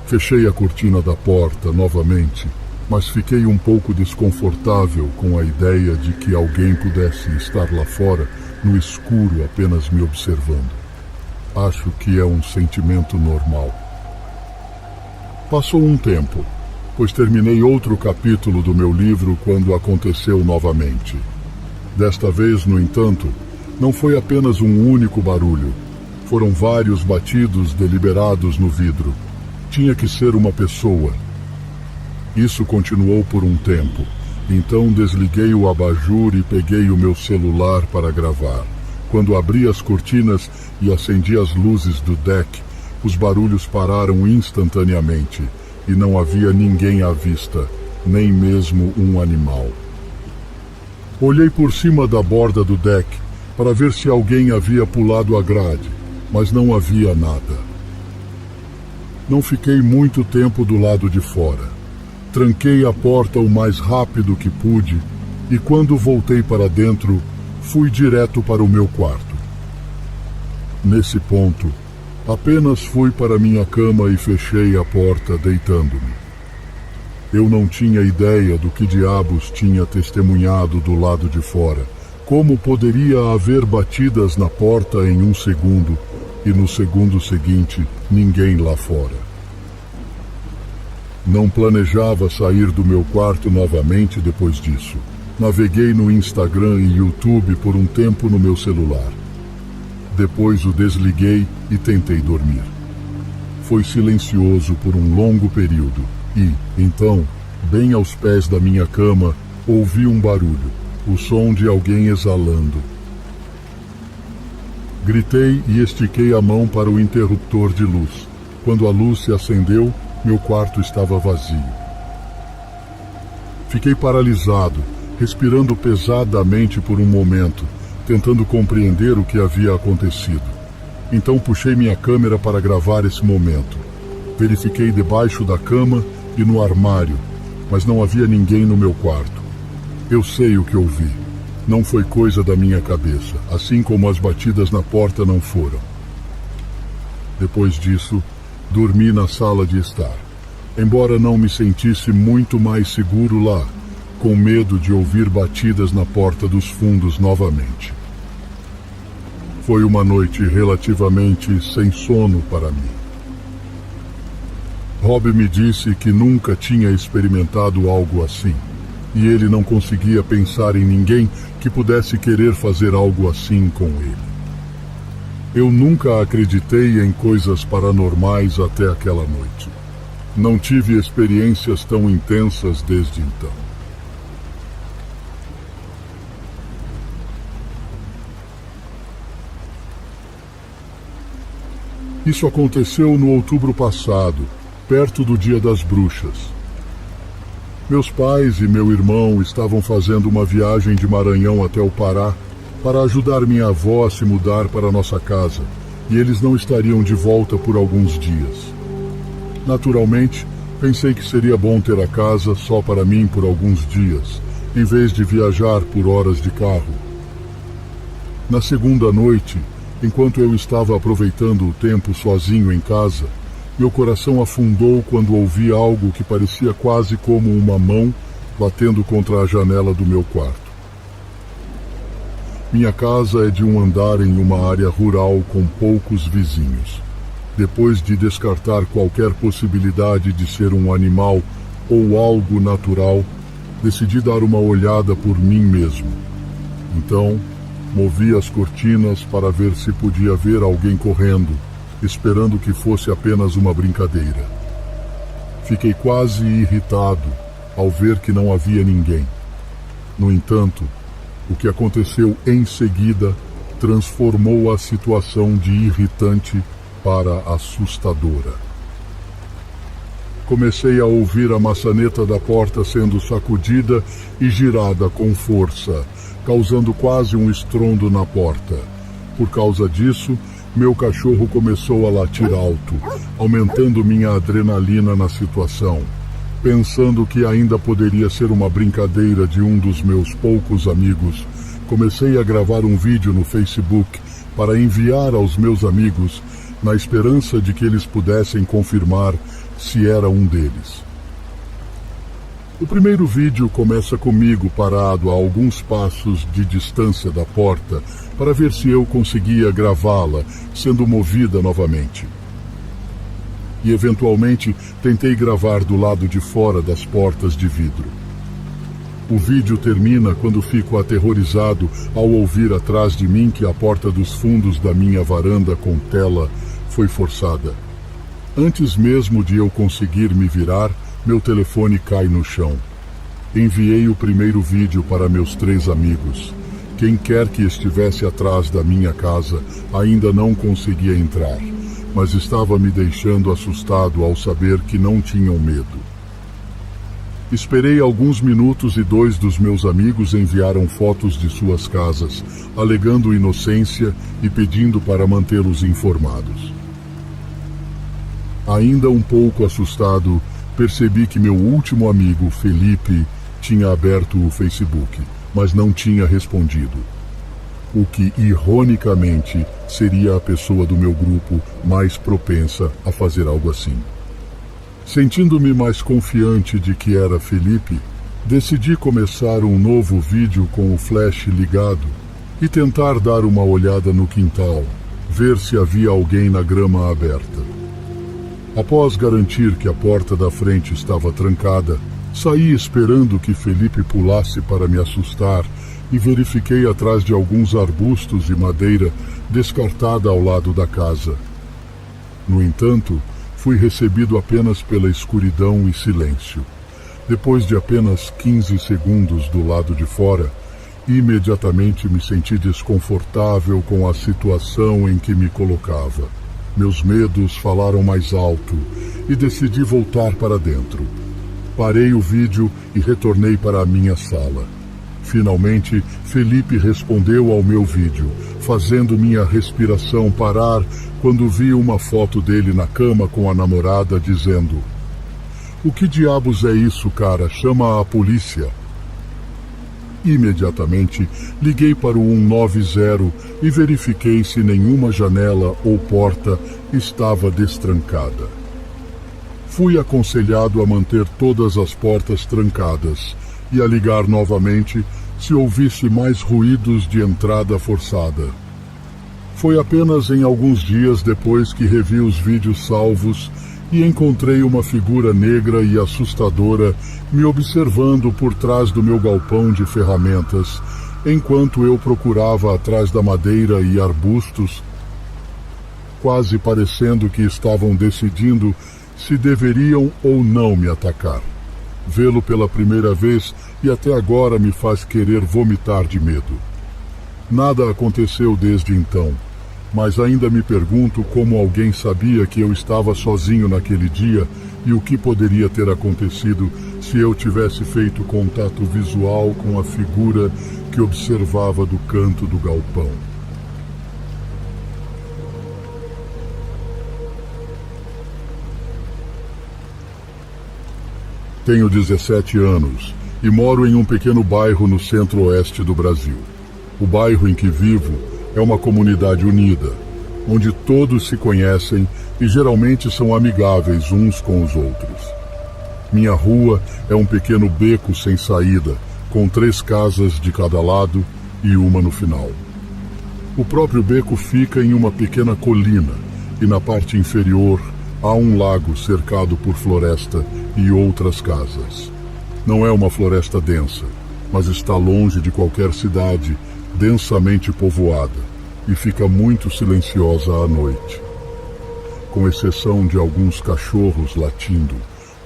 Fechei a cortina da porta novamente, mas fiquei um pouco desconfortável com a ideia de que alguém pudesse estar lá fora, no escuro, apenas me observando. Acho que é um sentimento normal. Passou um tempo, pois terminei outro capítulo do meu livro quando aconteceu novamente. Desta vez, no entanto, não foi apenas um único barulho. Foram vários batidos deliberados no vidro. Tinha que ser uma pessoa. Isso continuou por um tempo. Então desliguei o abajur e peguei o meu celular para gravar. Quando abri as cortinas e acendi as luzes do deck, os barulhos pararam instantaneamente e não havia ninguém à vista, nem mesmo um animal. Olhei por cima da borda do deck para ver se alguém havia pulado a grade, mas não havia nada. Não fiquei muito tempo do lado de fora. Tranquei a porta o mais rápido que pude e quando voltei para dentro, fui direto para o meu quarto. Nesse ponto, apenas fui para minha cama e fechei a porta deitando-me. Eu não tinha ideia do que diabos tinha testemunhado do lado de fora. Como poderia haver batidas na porta em um segundo e no segundo seguinte ninguém lá fora? Não planejava sair do meu quarto novamente depois disso. Naveguei no Instagram e YouTube por um tempo no meu celular. Depois o desliguei e tentei dormir. Foi silencioso por um longo período e, então, bem aos pés da minha cama, ouvi um barulho, o som de alguém exalando. Gritei e estiquei a mão para o interruptor de luz. Quando a luz se acendeu, meu quarto estava vazio. Fiquei paralisado, respirando pesadamente por um momento, tentando compreender o que havia acontecido. Então puxei minha câmera para gravar esse momento. Verifiquei debaixo da cama e no armário, mas não havia ninguém no meu quarto. Eu sei o que ouvi. Não foi coisa da minha cabeça, assim como as batidas na porta não foram. Depois disso, dormi na sala de estar, embora não me sentisse muito mais seguro lá, com medo de ouvir batidas na porta dos fundos novamente. Foi uma noite relativamente sem sono para mim. Rob me disse que nunca tinha experimentado algo assim, e ele não conseguia pensar em ninguém que pudesse querer fazer algo assim com ele. Eu nunca acreditei em coisas paranormais até aquela noite. Não tive experiências tão intensas desde então. Isso aconteceu no outubro passado, perto do Dia das Bruxas. Meus pais e meu irmão estavam fazendo uma viagem de Maranhão até o Pará para ajudar minha avó a se mudar para nossa casa, e eles não estariam de volta por alguns dias. Naturalmente, pensei que seria bom ter a casa só para mim por alguns dias, em vez de viajar por horas de carro. Na segunda noite, enquanto eu estava aproveitando o tempo sozinho em casa, meu coração afundou quando ouvi algo que parecia quase como uma mão batendo contra a janela do meu quarto. Minha casa é de um andar em uma área rural com poucos vizinhos. Depois de descartar qualquer possibilidade de ser um animal ou algo natural, decidi dar uma olhada por mim mesmo. Então, movi as cortinas para ver se podia ver alguém correndo, esperando que fosse apenas uma brincadeira. Fiquei quase irritado ao ver que não havia ninguém. No entanto, o que aconteceu em seguida transformou a situação de irritante para assustadora. Comecei a ouvir a maçaneta da porta sendo sacudida e girada com força, causando quase um estrondo na porta. Por causa disso, meu cachorro começou a latir alto, aumentando minha adrenalina na situação. Pensando que ainda poderia ser uma brincadeira de um dos meus poucos amigos, comecei a gravar um vídeo no Facebook para enviar aos meus amigos, na esperança de que eles pudessem confirmar se era um deles. O primeiro vídeo começa comigo parado a alguns passos de distância da porta para ver se eu conseguia gravá-la sendo movida novamente. E eventualmente tentei gravar do lado de fora das portas de vidro. O vídeo termina quando fico aterrorizado ao ouvir atrás de mim que a porta dos fundos da minha varanda com tela foi forçada. Antes mesmo de eu conseguir me virar, meu telefone cai no chão. Enviei o primeiro vídeo para meus 3 amigos. Quem quer que estivesse atrás da minha casa ainda não conseguia entrar, mas estava me deixando assustado ao saber que não tinham medo. Esperei alguns minutos e 2 dos meus amigos enviaram fotos de suas casas, alegando inocência e pedindo para mantê-los informados. Ainda um pouco assustado, percebi que meu último amigo, Felipe, tinha aberto o Facebook, mas não tinha respondido. O que, ironicamente, seria a pessoa do meu grupo mais propensa a fazer algo assim. Sentindo-me mais confiante de que era Felipe, decidi começar um novo vídeo com o flash ligado e tentar dar uma olhada no quintal, ver se havia alguém na grama aberta. Após garantir que a porta da frente estava trancada, saí esperando que Felipe pulasse para me assustar e verifiquei atrás de alguns arbustos e madeira descartada ao lado da casa. No entanto, fui recebido apenas pela escuridão e silêncio. Depois de apenas 15 segundos do lado de fora, imediatamente me senti desconfortável com a situação em que me colocava. Meus medos falaram mais alto e decidi voltar para dentro. Parei o vídeo e retornei para a minha sala. Finalmente, Felipe respondeu ao meu vídeo, fazendo minha respiração parar quando vi uma foto dele na cama com a namorada dizendo: "O que diabos é isso, cara? Chama a polícia." Imediatamente, liguei para o 190 e verifiquei se nenhuma janela ou porta estava destrancada. Fui aconselhado a manter todas as portas trancadas e a ligar novamente se ouvisse mais ruídos de entrada forçada. Foi apenas em alguns dias depois que revi os vídeos salvos e encontrei uma figura negra e assustadora me observando por trás do meu galpão de ferramentas, enquanto eu procurava atrás da madeira e arbustos, quase parecendo que estavam decidindo se deveriam ou não me atacar. Vê-lo pela primeira vez e até agora me faz querer vomitar de medo. Nada aconteceu desde então, mas ainda me pergunto como alguém sabia que eu estava sozinho naquele dia e o que poderia ter acontecido se eu tivesse feito contato visual com a figura que observava do canto do galpão. Tenho 17 anos e moro em um pequeno bairro no centro-oeste do Brasil. O bairro em que vivo é uma comunidade unida, onde todos se conhecem e geralmente são amigáveis uns com os outros. Minha rua é um pequeno beco sem saída, com 3 casas de cada lado e uma no final. O próprio beco fica em uma pequena colina e na parte inferior há um lago cercado por floresta e outras casas. Não é uma floresta densa, mas está longe de qualquer cidade densamente povoada e fica muito silenciosa à noite. Com exceção de alguns cachorros latindo,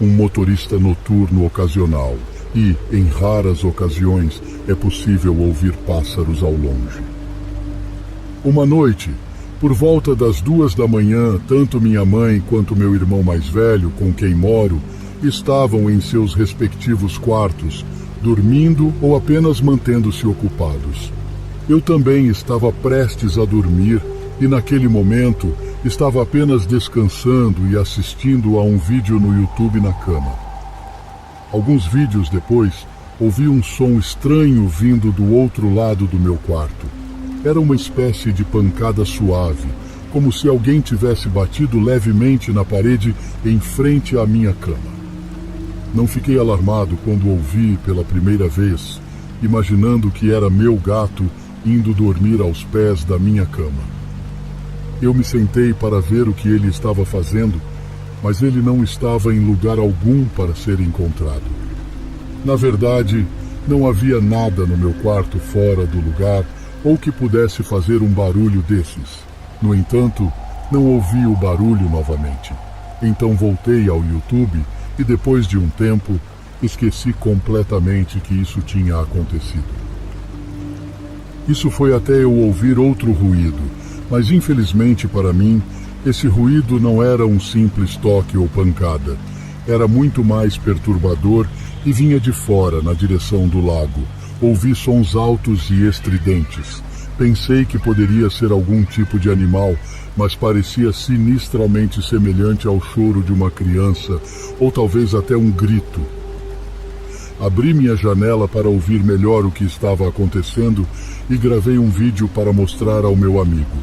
um motorista noturno ocasional e, em raras ocasiões, é possível ouvir pássaros ao longe. Uma noite, por volta das 2 da manhã, tanto minha mãe quanto meu irmão mais velho, com quem moro, estavam em seus respectivos quartos, dormindo ou apenas mantendo-se ocupados. Eu também estava prestes a dormir e, naquele momento, estava apenas descansando e assistindo a um vídeo no YouTube na cama. Alguns vídeos depois, ouvi um som estranho vindo do outro lado do meu quarto. Era uma espécie de pancada suave, como se alguém tivesse batido levemente na parede em frente à minha cama. Não fiquei alarmado quando ouvi pela primeira vez, imaginando que era meu gato indo dormir aos pés da minha cama. Eu me sentei para ver o que ele estava fazendo, mas ele não estava em lugar algum para ser encontrado. Na verdade, não havia nada no meu quarto fora do lugar ou que pudesse fazer um barulho desses. No entanto, não ouvi o barulho novamente. Então voltei ao YouTube e depois de um tempo, esqueci completamente que isso tinha acontecido. Isso foi até eu ouvir outro ruído, mas infelizmente para mim, esse ruído não era um simples toque ou pancada. Era muito mais perturbador e vinha de fora, na direção do lago. Ouvi sons altos e estridentes. Pensei que poderia ser algum tipo de animal, mas parecia sinistramente semelhante ao choro de uma criança, ou talvez até um grito. Abri minha janela para ouvir melhor o que estava acontecendo e gravei um vídeo para mostrar ao meu amigo.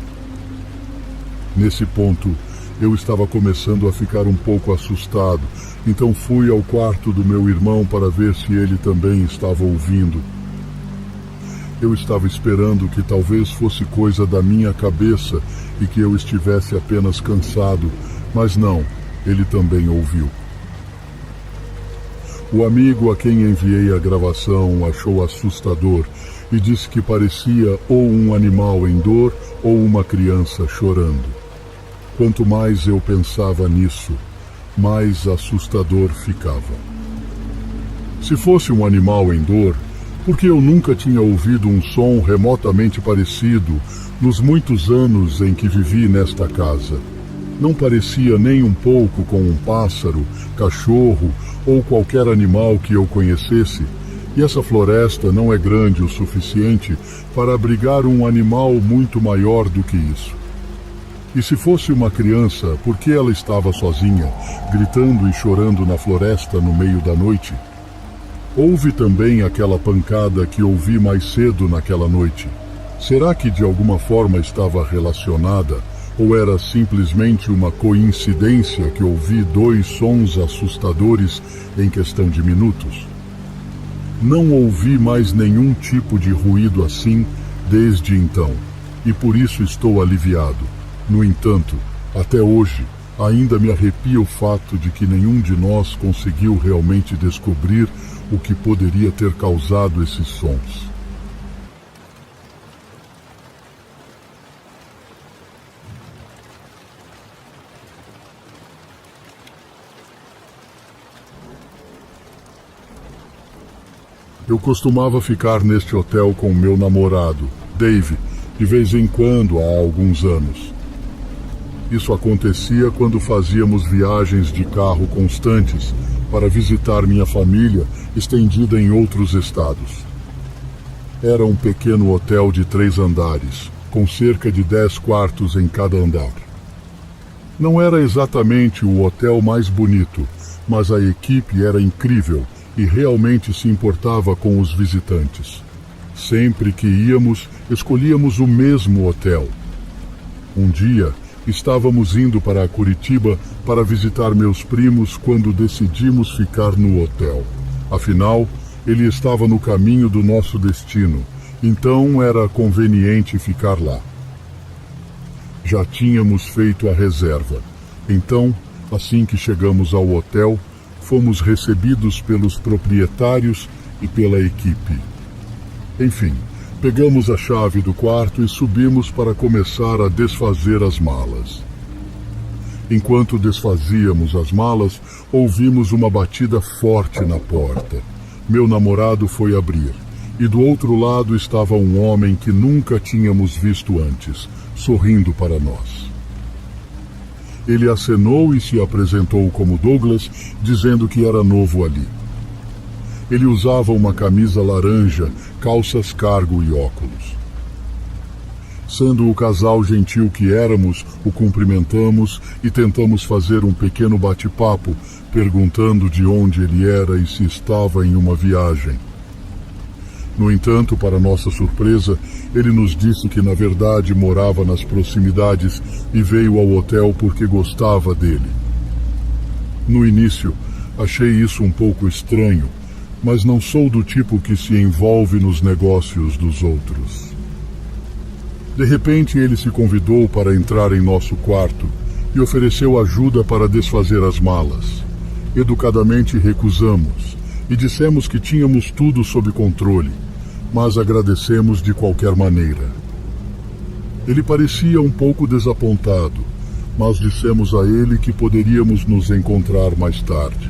Nesse ponto, eu estava começando a ficar um pouco assustado, então fui ao quarto do meu irmão para ver se ele também estava ouvindo. Eu estava esperando que talvez fosse coisa da minha cabeça e que eu estivesse apenas cansado, mas não, ele também ouviu. O amigo a quem enviei a gravação achou assustador e disse que parecia ou um animal em dor ou uma criança chorando. Quanto mais eu pensava nisso, mais assustador ficava. Se fosse um animal em dor, porque eu nunca tinha ouvido um som remotamente parecido nos muitos anos em que vivi nesta casa. Não parecia nem um pouco com um pássaro, cachorro ou qualquer animal que eu conhecesse, e essa floresta não é grande o suficiente para abrigar um animal muito maior do que isso. E se fosse uma criança, por que ela estava sozinha, gritando e chorando na floresta no meio da noite? Houve também aquela pancada que ouvi mais cedo naquela noite. Será que de alguma forma estava relacionada, ou era simplesmente uma coincidência que ouvi 2 sons assustadores em questão de minutos? Não ouvi mais nenhum tipo de ruído assim desde então, e por isso estou aliviado. No entanto, até hoje, ainda me arrepia o fato de que nenhum de nós conseguiu realmente descobrir o que poderia ter causado esses sons. Eu costumava ficar neste hotel com meu namorado, Dave, de vez em quando há alguns anos. Isso acontecia quando fazíamos viagens de carro constantes para visitar minha família estendida em outros estados. Era um pequeno hotel de 3 andares, com cerca de 10 quartos em cada andar. Não era exatamente o hotel mais bonito, mas a equipe era incrível e realmente se importava com os visitantes. Sempre que íamos, escolhíamos o mesmo hotel. Um dia, estávamos indo para Curitiba para visitar meus primos quando decidimos ficar no hotel. Afinal, ele estava no caminho do nosso destino, então era conveniente ficar lá. Já tínhamos feito a reserva, então, assim que chegamos ao hotel, fomos recebidos pelos proprietários e pela equipe. Enfim, pegamos a chave do quarto e subimos para começar a desfazer as malas. Enquanto desfazíamos as malas, ouvimos uma batida forte na porta. Meu namorado foi abrir, e do outro lado estava um homem que nunca tínhamos visto antes, sorrindo para nós. Ele acenou e se apresentou como Douglas, dizendo que era novo ali. Ele usava uma camisa laranja, calças cargo e óculos. Sendo o casal gentil que éramos, o cumprimentamos e tentamos fazer um pequeno bate-papo, perguntando de onde ele era e se estava em uma viagem. No entanto, para nossa surpresa, ele nos disse que na verdade morava nas proximidades e veio ao hotel porque gostava dele. No início, achei isso um pouco estranho, mas não sou do tipo que se envolve nos negócios dos outros. De repente, ele se convidou para entrar em nosso quarto e ofereceu ajuda para desfazer as malas. Educadamente recusamos e dissemos que tínhamos tudo sob controle, mas agradecemos de qualquer maneira. Ele parecia um pouco desapontado, mas dissemos a ele que poderíamos nos encontrar mais tarde.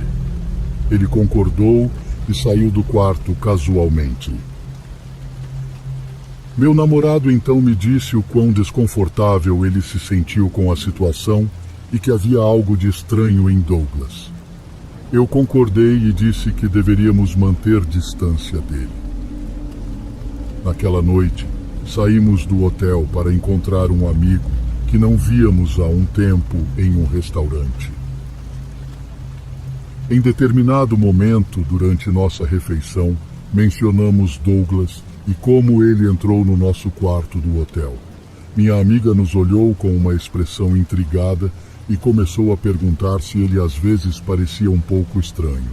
Ele concordou e saiu do quarto casualmente. Meu namorado então me disse o quão desconfortável ele se sentiu com a situação e que havia algo de estranho em Douglas. Eu concordei e disse que deveríamos manter distância dele. Naquela noite, saímos do hotel para encontrar um amigo que não víamos há um tempo em um restaurante. Em determinado momento, durante nossa refeição, mencionamos Douglas e como ele entrou no nosso quarto do hotel. Minha amiga nos olhou com uma expressão intrigada e começou a perguntar se ele às vezes parecia um pouco estranho.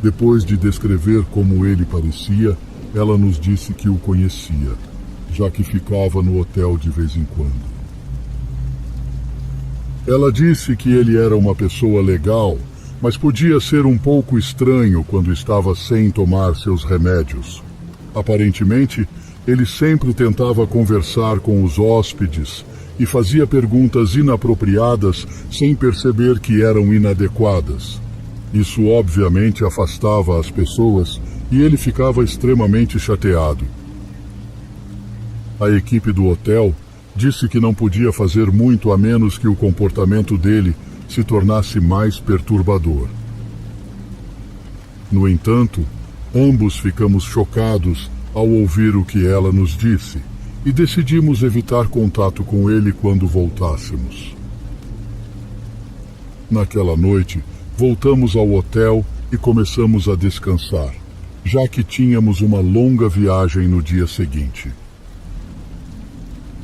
Depois de descrever como ele parecia, ela nos disse que o conhecia, já que ficava no hotel de vez em quando. Ela disse que ele era uma pessoa legal, mas podia ser um pouco estranho quando estava sem tomar seus remédios. Aparentemente, ele sempre tentava conversar com os hóspedes e fazia perguntas inapropriadas sem perceber que eram inadequadas. Isso obviamente afastava as pessoas e ele ficava extremamente chateado. A equipe do hotel disse que não podia fazer muito a menos que o comportamento dele se tornasse mais perturbador. No entanto, ambos ficamos chocados ao ouvir o que ela nos disse e decidimos evitar contato com ele quando voltássemos. Naquela noite, voltamos ao hotel e começamos a descansar, já que tínhamos uma longa viagem no dia seguinte.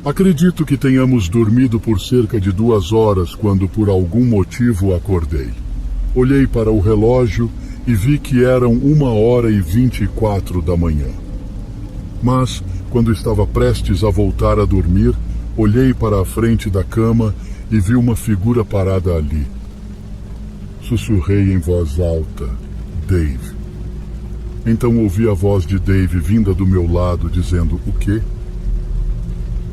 Acredito que tenhamos dormido por cerca de 2 horas quando por algum motivo acordei. Olhei para o relógio e vi que eram 1h24 da manhã. Mas, quando estava prestes a voltar a dormir, olhei para a frente da cama e vi uma figura parada ali. Sussurrei em voz alta, Dave. Então ouvi a voz de Dave vinda do meu lado dizendo, o quê?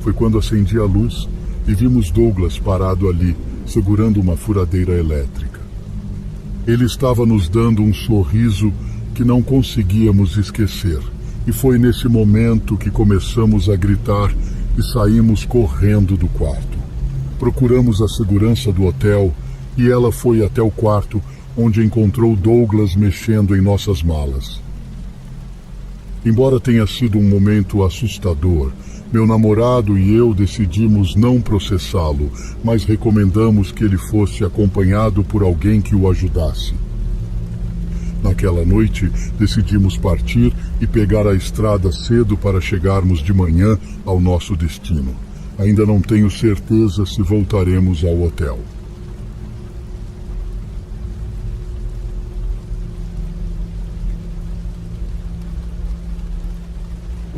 Foi quando acendi a luz e vimos Douglas parado ali, segurando uma furadeira elétrica. Ele estava nos dando um sorriso que não conseguíamos esquecer. E foi nesse momento que começamos a gritar e saímos correndo do quarto. Procuramos a segurança do hotel e ela foi até o quarto, onde encontrou Douglas mexendo em nossas malas. Embora tenha sido um momento assustador, meu namorado e eu decidimos não processá-lo, mas recomendamos que ele fosse acompanhado por alguém que o ajudasse. Naquela noite, decidimos partir e pegar a estrada cedo para chegarmos de manhã ao nosso destino. Ainda não tenho certeza se voltaremos ao hotel.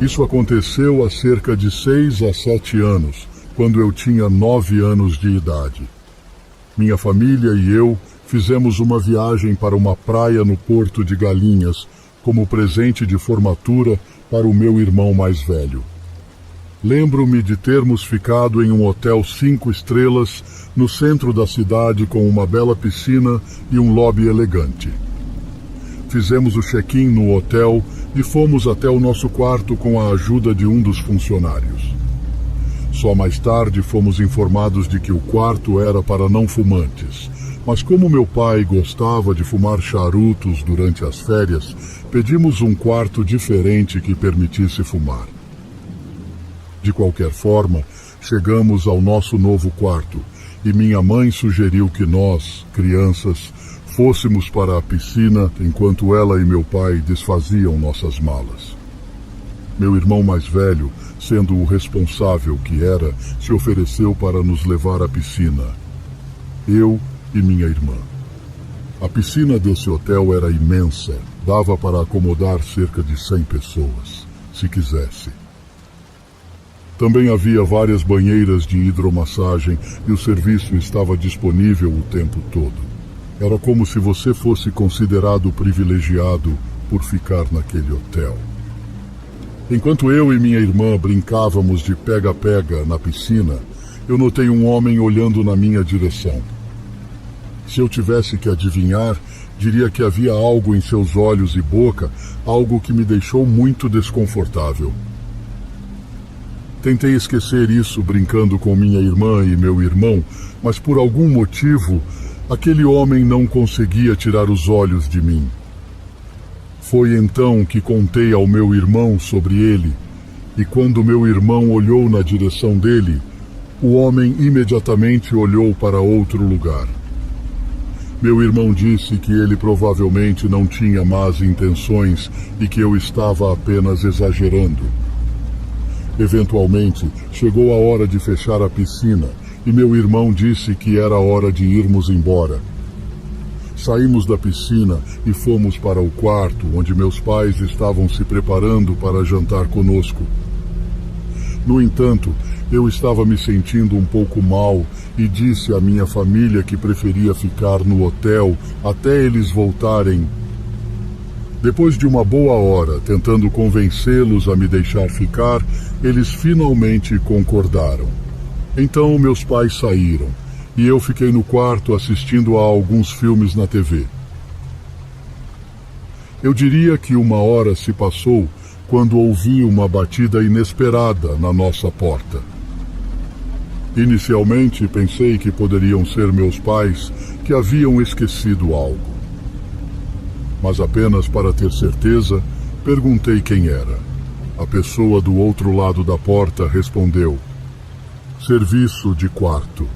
Isso aconteceu há cerca de 6 a 7 anos, quando eu tinha 9 anos de idade. Minha família e eu fizemos uma viagem para uma praia no Porto de Galinhas, como presente de formatura para o meu irmão mais velho. Lembro-me de termos ficado em um hotel 5 estrelas no centro da cidade com uma bela piscina e um lobby elegante. Fizemos o check-in no hotel e fomos até o nosso quarto com a ajuda de um dos funcionários. Só mais tarde fomos informados de que o quarto era para não fumantes, mas como meu pai gostava de fumar charutos durante as férias, pedimos um quarto diferente que permitisse fumar. De qualquer forma, chegamos ao nosso novo quarto e minha mãe sugeriu que nós, crianças, fôssemos para a piscina enquanto ela e meu pai desfaziam nossas malas. Meu irmão mais velho, sendo o responsável que era, se ofereceu para nos levar à piscina. Eu e minha irmã. A piscina desse hotel era imensa, dava para acomodar cerca de 100 pessoas, se quisesse. Também havia várias banheiras de hidromassagem e o serviço estava disponível o tempo todo. Era como se você fosse considerado privilegiado por ficar naquele hotel. Enquanto eu e minha irmã brincávamos de pega-pega na piscina, eu notei um homem olhando na minha direção. Se eu tivesse que adivinhar, diria que havia algo em seus olhos e boca, algo que me deixou muito desconfortável. Tentei esquecer isso brincando com minha irmã e meu irmão, mas por algum motivo, aquele homem não conseguia tirar os olhos de mim. Foi então que contei ao meu irmão sobre ele, e quando meu irmão olhou na direção dele, o homem imediatamente olhou para outro lugar. Meu irmão disse que ele provavelmente não tinha más intenções e que eu estava apenas exagerando. Eventualmente, chegou a hora de fechar a piscina e meu irmão disse que era hora de irmos embora. Saímos da piscina e fomos para o quarto onde meus pais estavam se preparando para jantar conosco. No entanto, eu estava me sentindo um pouco mal e disse à minha família que preferia ficar no hotel até eles voltarem. Depois de uma boa hora tentando convencê-los a me deixar ficar, eles finalmente concordaram. Então meus pais saíram e eu fiquei no quarto assistindo a alguns filmes na TV. Eu diria que uma hora se passou quando ouvi uma batida inesperada na nossa porta. Inicialmente pensei que poderiam ser meus pais que haviam esquecido algo. Mas apenas para ter certeza, perguntei quem era. A pessoa do outro lado da porta respondeu: serviço de quarto.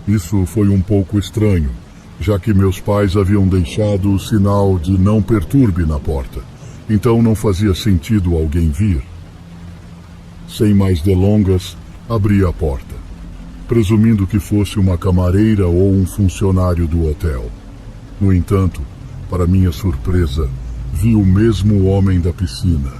Isso foi um pouco estranho, já que meus pais haviam deixado o sinal de não perturbe na porta, então não fazia sentido alguém vir. Sem mais delongas, abri a porta, presumindo que fosse uma camareira ou um funcionário do hotel. No entanto, para minha surpresa, vi o mesmo homem da piscina.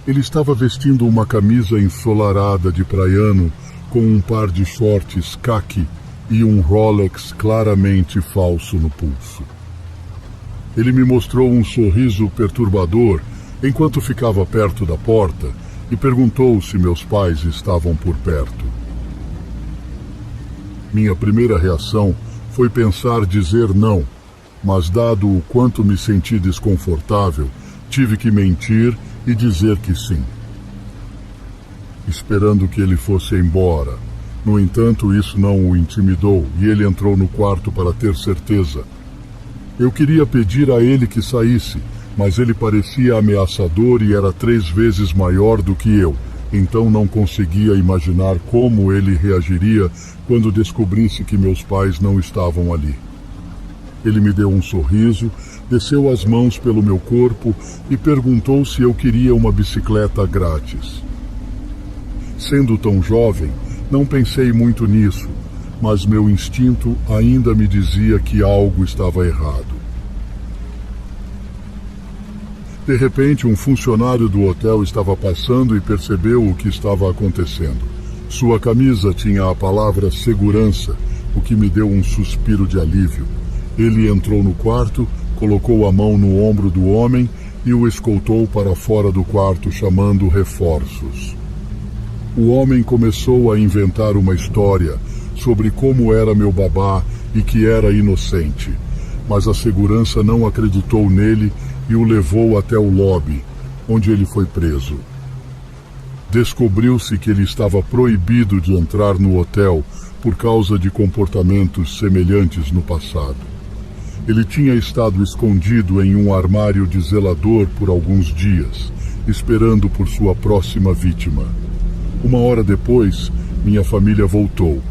Ele estava vestindo uma camisa ensolarada de praiano com um par de shorts caqui e um Rolex claramente falso no pulso. Ele me mostrou um sorriso perturbador enquanto ficava perto da porta e perguntou se meus pais estavam por perto. Minha primeira reação foi pensar dizer não, mas dado o quanto me senti desconfortável, tive que mentir e dizer que sim. Esperando que ele fosse embora. No entanto, isso não o intimidou e ele entrou no quarto para ter certeza. Eu queria pedir a ele que saísse, mas ele parecia ameaçador e era 3 vezes maior do que eu, então não conseguia imaginar como ele reagiria quando descobrisse que meus pais não estavam ali. Ele me deu um sorriso, desceu as mãos pelo meu corpo e perguntou se eu queria uma bicicleta grátis. Sendo tão jovem, não pensei muito nisso, mas meu instinto ainda me dizia que algo estava errado. De repente, um funcionário do hotel estava passando e percebeu o que estava acontecendo. Sua camisa tinha a palavra segurança, o que me deu um suspiro de alívio. Ele entrou no quarto, colocou a mão no ombro do homem e o escoltou para fora do quarto, chamando reforços. O homem começou a inventar uma história sobre como era meu babá e que era inocente, mas a segurança não acreditou nele e o levou até o lobby, onde ele foi preso. Descobriu-se que ele estava proibido de entrar no hotel por causa de comportamentos semelhantes no passado. Ele tinha estado escondido em um armário de zelador por alguns dias, esperando por sua próxima vítima. Uma hora depois, minha família voltou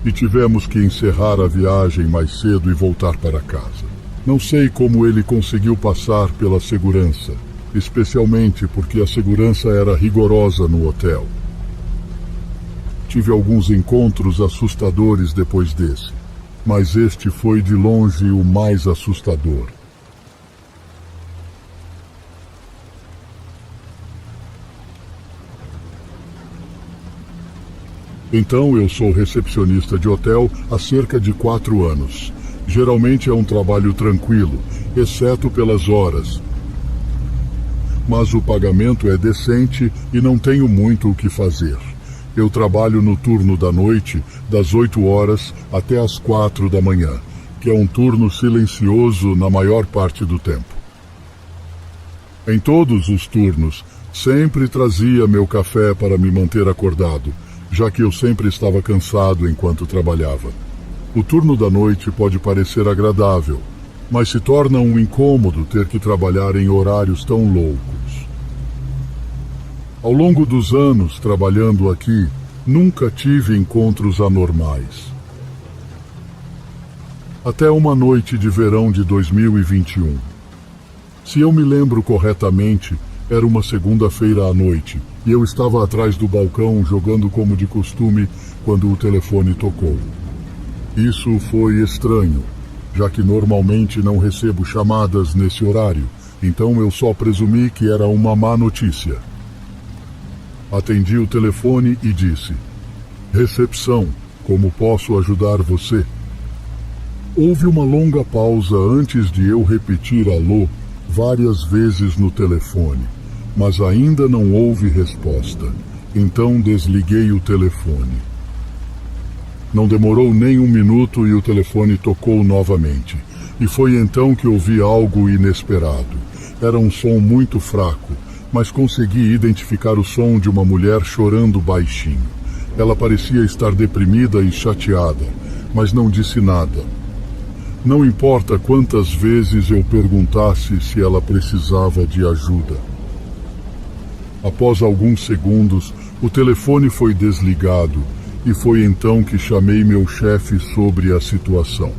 e tivemos que encerrar a viagem mais cedo e voltar para casa. Não sei como ele conseguiu passar pela segurança. especialmente porque a segurança era rigorosa no hotel. Tive alguns encontros assustadores depois desse, mas este foi de longe o mais assustador. Então, eu sou recepcionista de hotel há cerca de 4 anos. Geralmente é um trabalho tranquilo, exceto pelas horas. Mas o pagamento é decente e não tenho muito o que fazer. Eu trabalho no turno da noite, das 8 horas até as 4 da manhã, que é um turno silencioso na maior parte do tempo. Em todos os turnos, sempre trazia meu café para me manter acordado, já que eu sempre estava cansado enquanto trabalhava. O turno da noite pode parecer agradável, mas se torna um incômodo ter que trabalhar em horários tão loucos. Ao longo dos anos trabalhando aqui, nunca tive encontros anormais. Até uma noite de verão de 2021. Se eu me lembro corretamente, era uma segunda-feira à noite, e eu estava atrás do balcão jogando como de costume quando o telefone tocou. Isso foi estranho, já que normalmente não recebo chamadas nesse horário, então eu só presumi que era uma má notícia. Atendi o telefone e disse: "Recepção, como posso ajudar você?" Houve uma longa pausa antes de eu repetir alô várias vezes no telefone, mas ainda não houve resposta. Então desliguei o telefone. Não demorou nem 1 minuto e o telefone tocou novamente. E foi então que ouvi algo inesperado. Era um som muito fraco, mas consegui identificar o som de uma mulher chorando baixinho. Ela parecia estar deprimida e chateada, mas não disse nada. Não importa quantas vezes eu perguntasse se ela precisava de ajuda. Após alguns segundos, o telefone foi desligado e foi então que chamei meu chefe sobre a situação.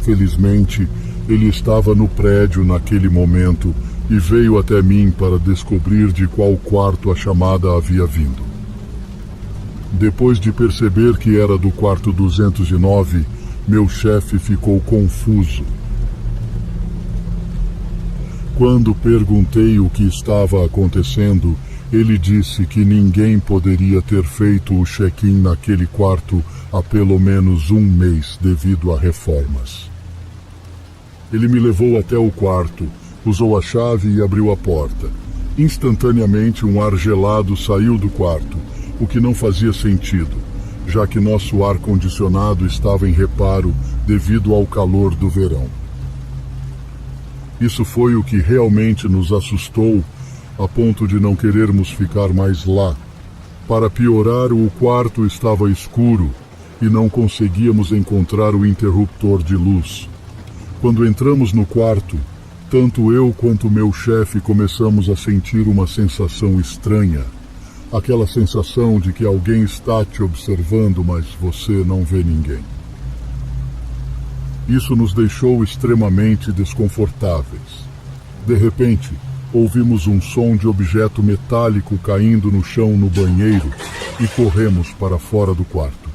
Felizmente, ele estava no prédio naquele momento e veio até mim para descobrir de qual quarto a chamada havia vindo. Depois de perceber que era do quarto 209, meu chefe ficou confuso. Quando perguntei o que estava acontecendo, ele disse que ninguém poderia ter feito o check-in naquele quarto há pelo menos 1 mês devido a reformas. Ele me levou até o quarto, usou a chave e abriu a porta. Instantaneamente, um ar gelado saiu do quarto, o que não fazia sentido, já que nosso ar-condicionado estava em reparo devido ao calor do verão. Isso foi o que realmente nos assustou, a ponto de não querermos ficar mais lá. Para piorar, o quarto estava escuro e não conseguíamos encontrar o interruptor de luz. Quando entramos no quarto, tanto eu quanto meu chefe começamos a sentir uma sensação estranha. Aquela sensação de que alguém está te observando, mas você não vê ninguém. Isso nos deixou extremamente desconfortáveis. De repente, ouvimos um som de objeto metálico caindo no chão no banheiro e corremos para fora do quarto.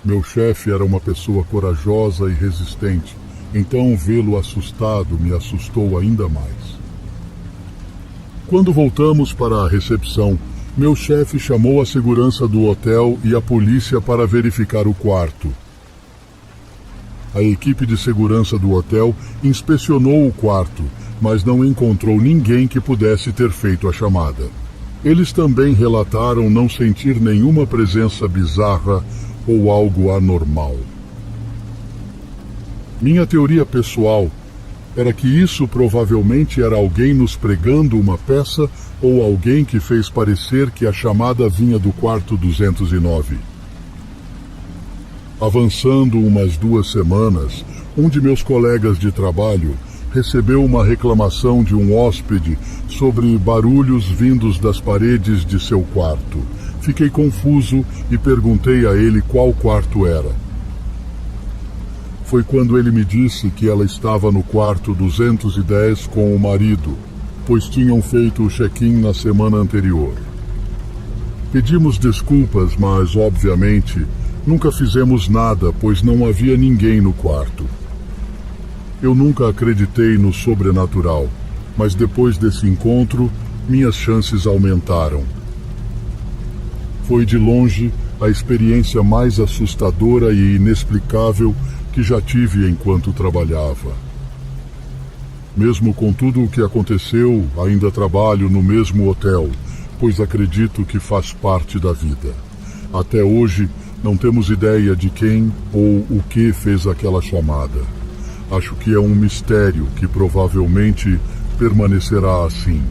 Meu chefe era uma pessoa corajosa e resistente, então vê-lo assustado me assustou ainda mais. Quando voltamos para a recepção, meu chefe chamou a segurança do hotel e a polícia para verificar o quarto. A equipe de segurança do hotel inspecionou o quarto, mas não encontrou ninguém que pudesse ter feito a chamada. Eles também relataram não sentir nenhuma presença bizarra ou algo anormal. Minha teoria pessoal era que isso provavelmente era alguém nos pregando uma peça ou alguém que fez parecer que a chamada vinha do quarto 209. Avançando umas 2 semanas, um de meus colegas de trabalho recebeu uma reclamação de um hóspede sobre barulhos vindos das paredes de seu quarto. Fiquei confuso e perguntei a ele qual quarto era. Foi quando ele me disse que ela estava no quarto 210 com o marido. pois tinham feito o check-in na semana anterior. Pedimos desculpas, mas, obviamente, nunca fizemos nada, pois não havia ninguém no quarto. Eu nunca acreditei no sobrenatural, mas depois desse encontro, minhas chances aumentaram. Foi de longe a experiência mais assustadora e inexplicável que já tive enquanto trabalhava. Mesmo com tudo o que aconteceu, ainda trabalho no mesmo hotel, pois acredito que faz parte da vida. Até hoje, não temos ideia de quem ou o que fez aquela chamada. Acho que é um mistério que provavelmente permanecerá assim.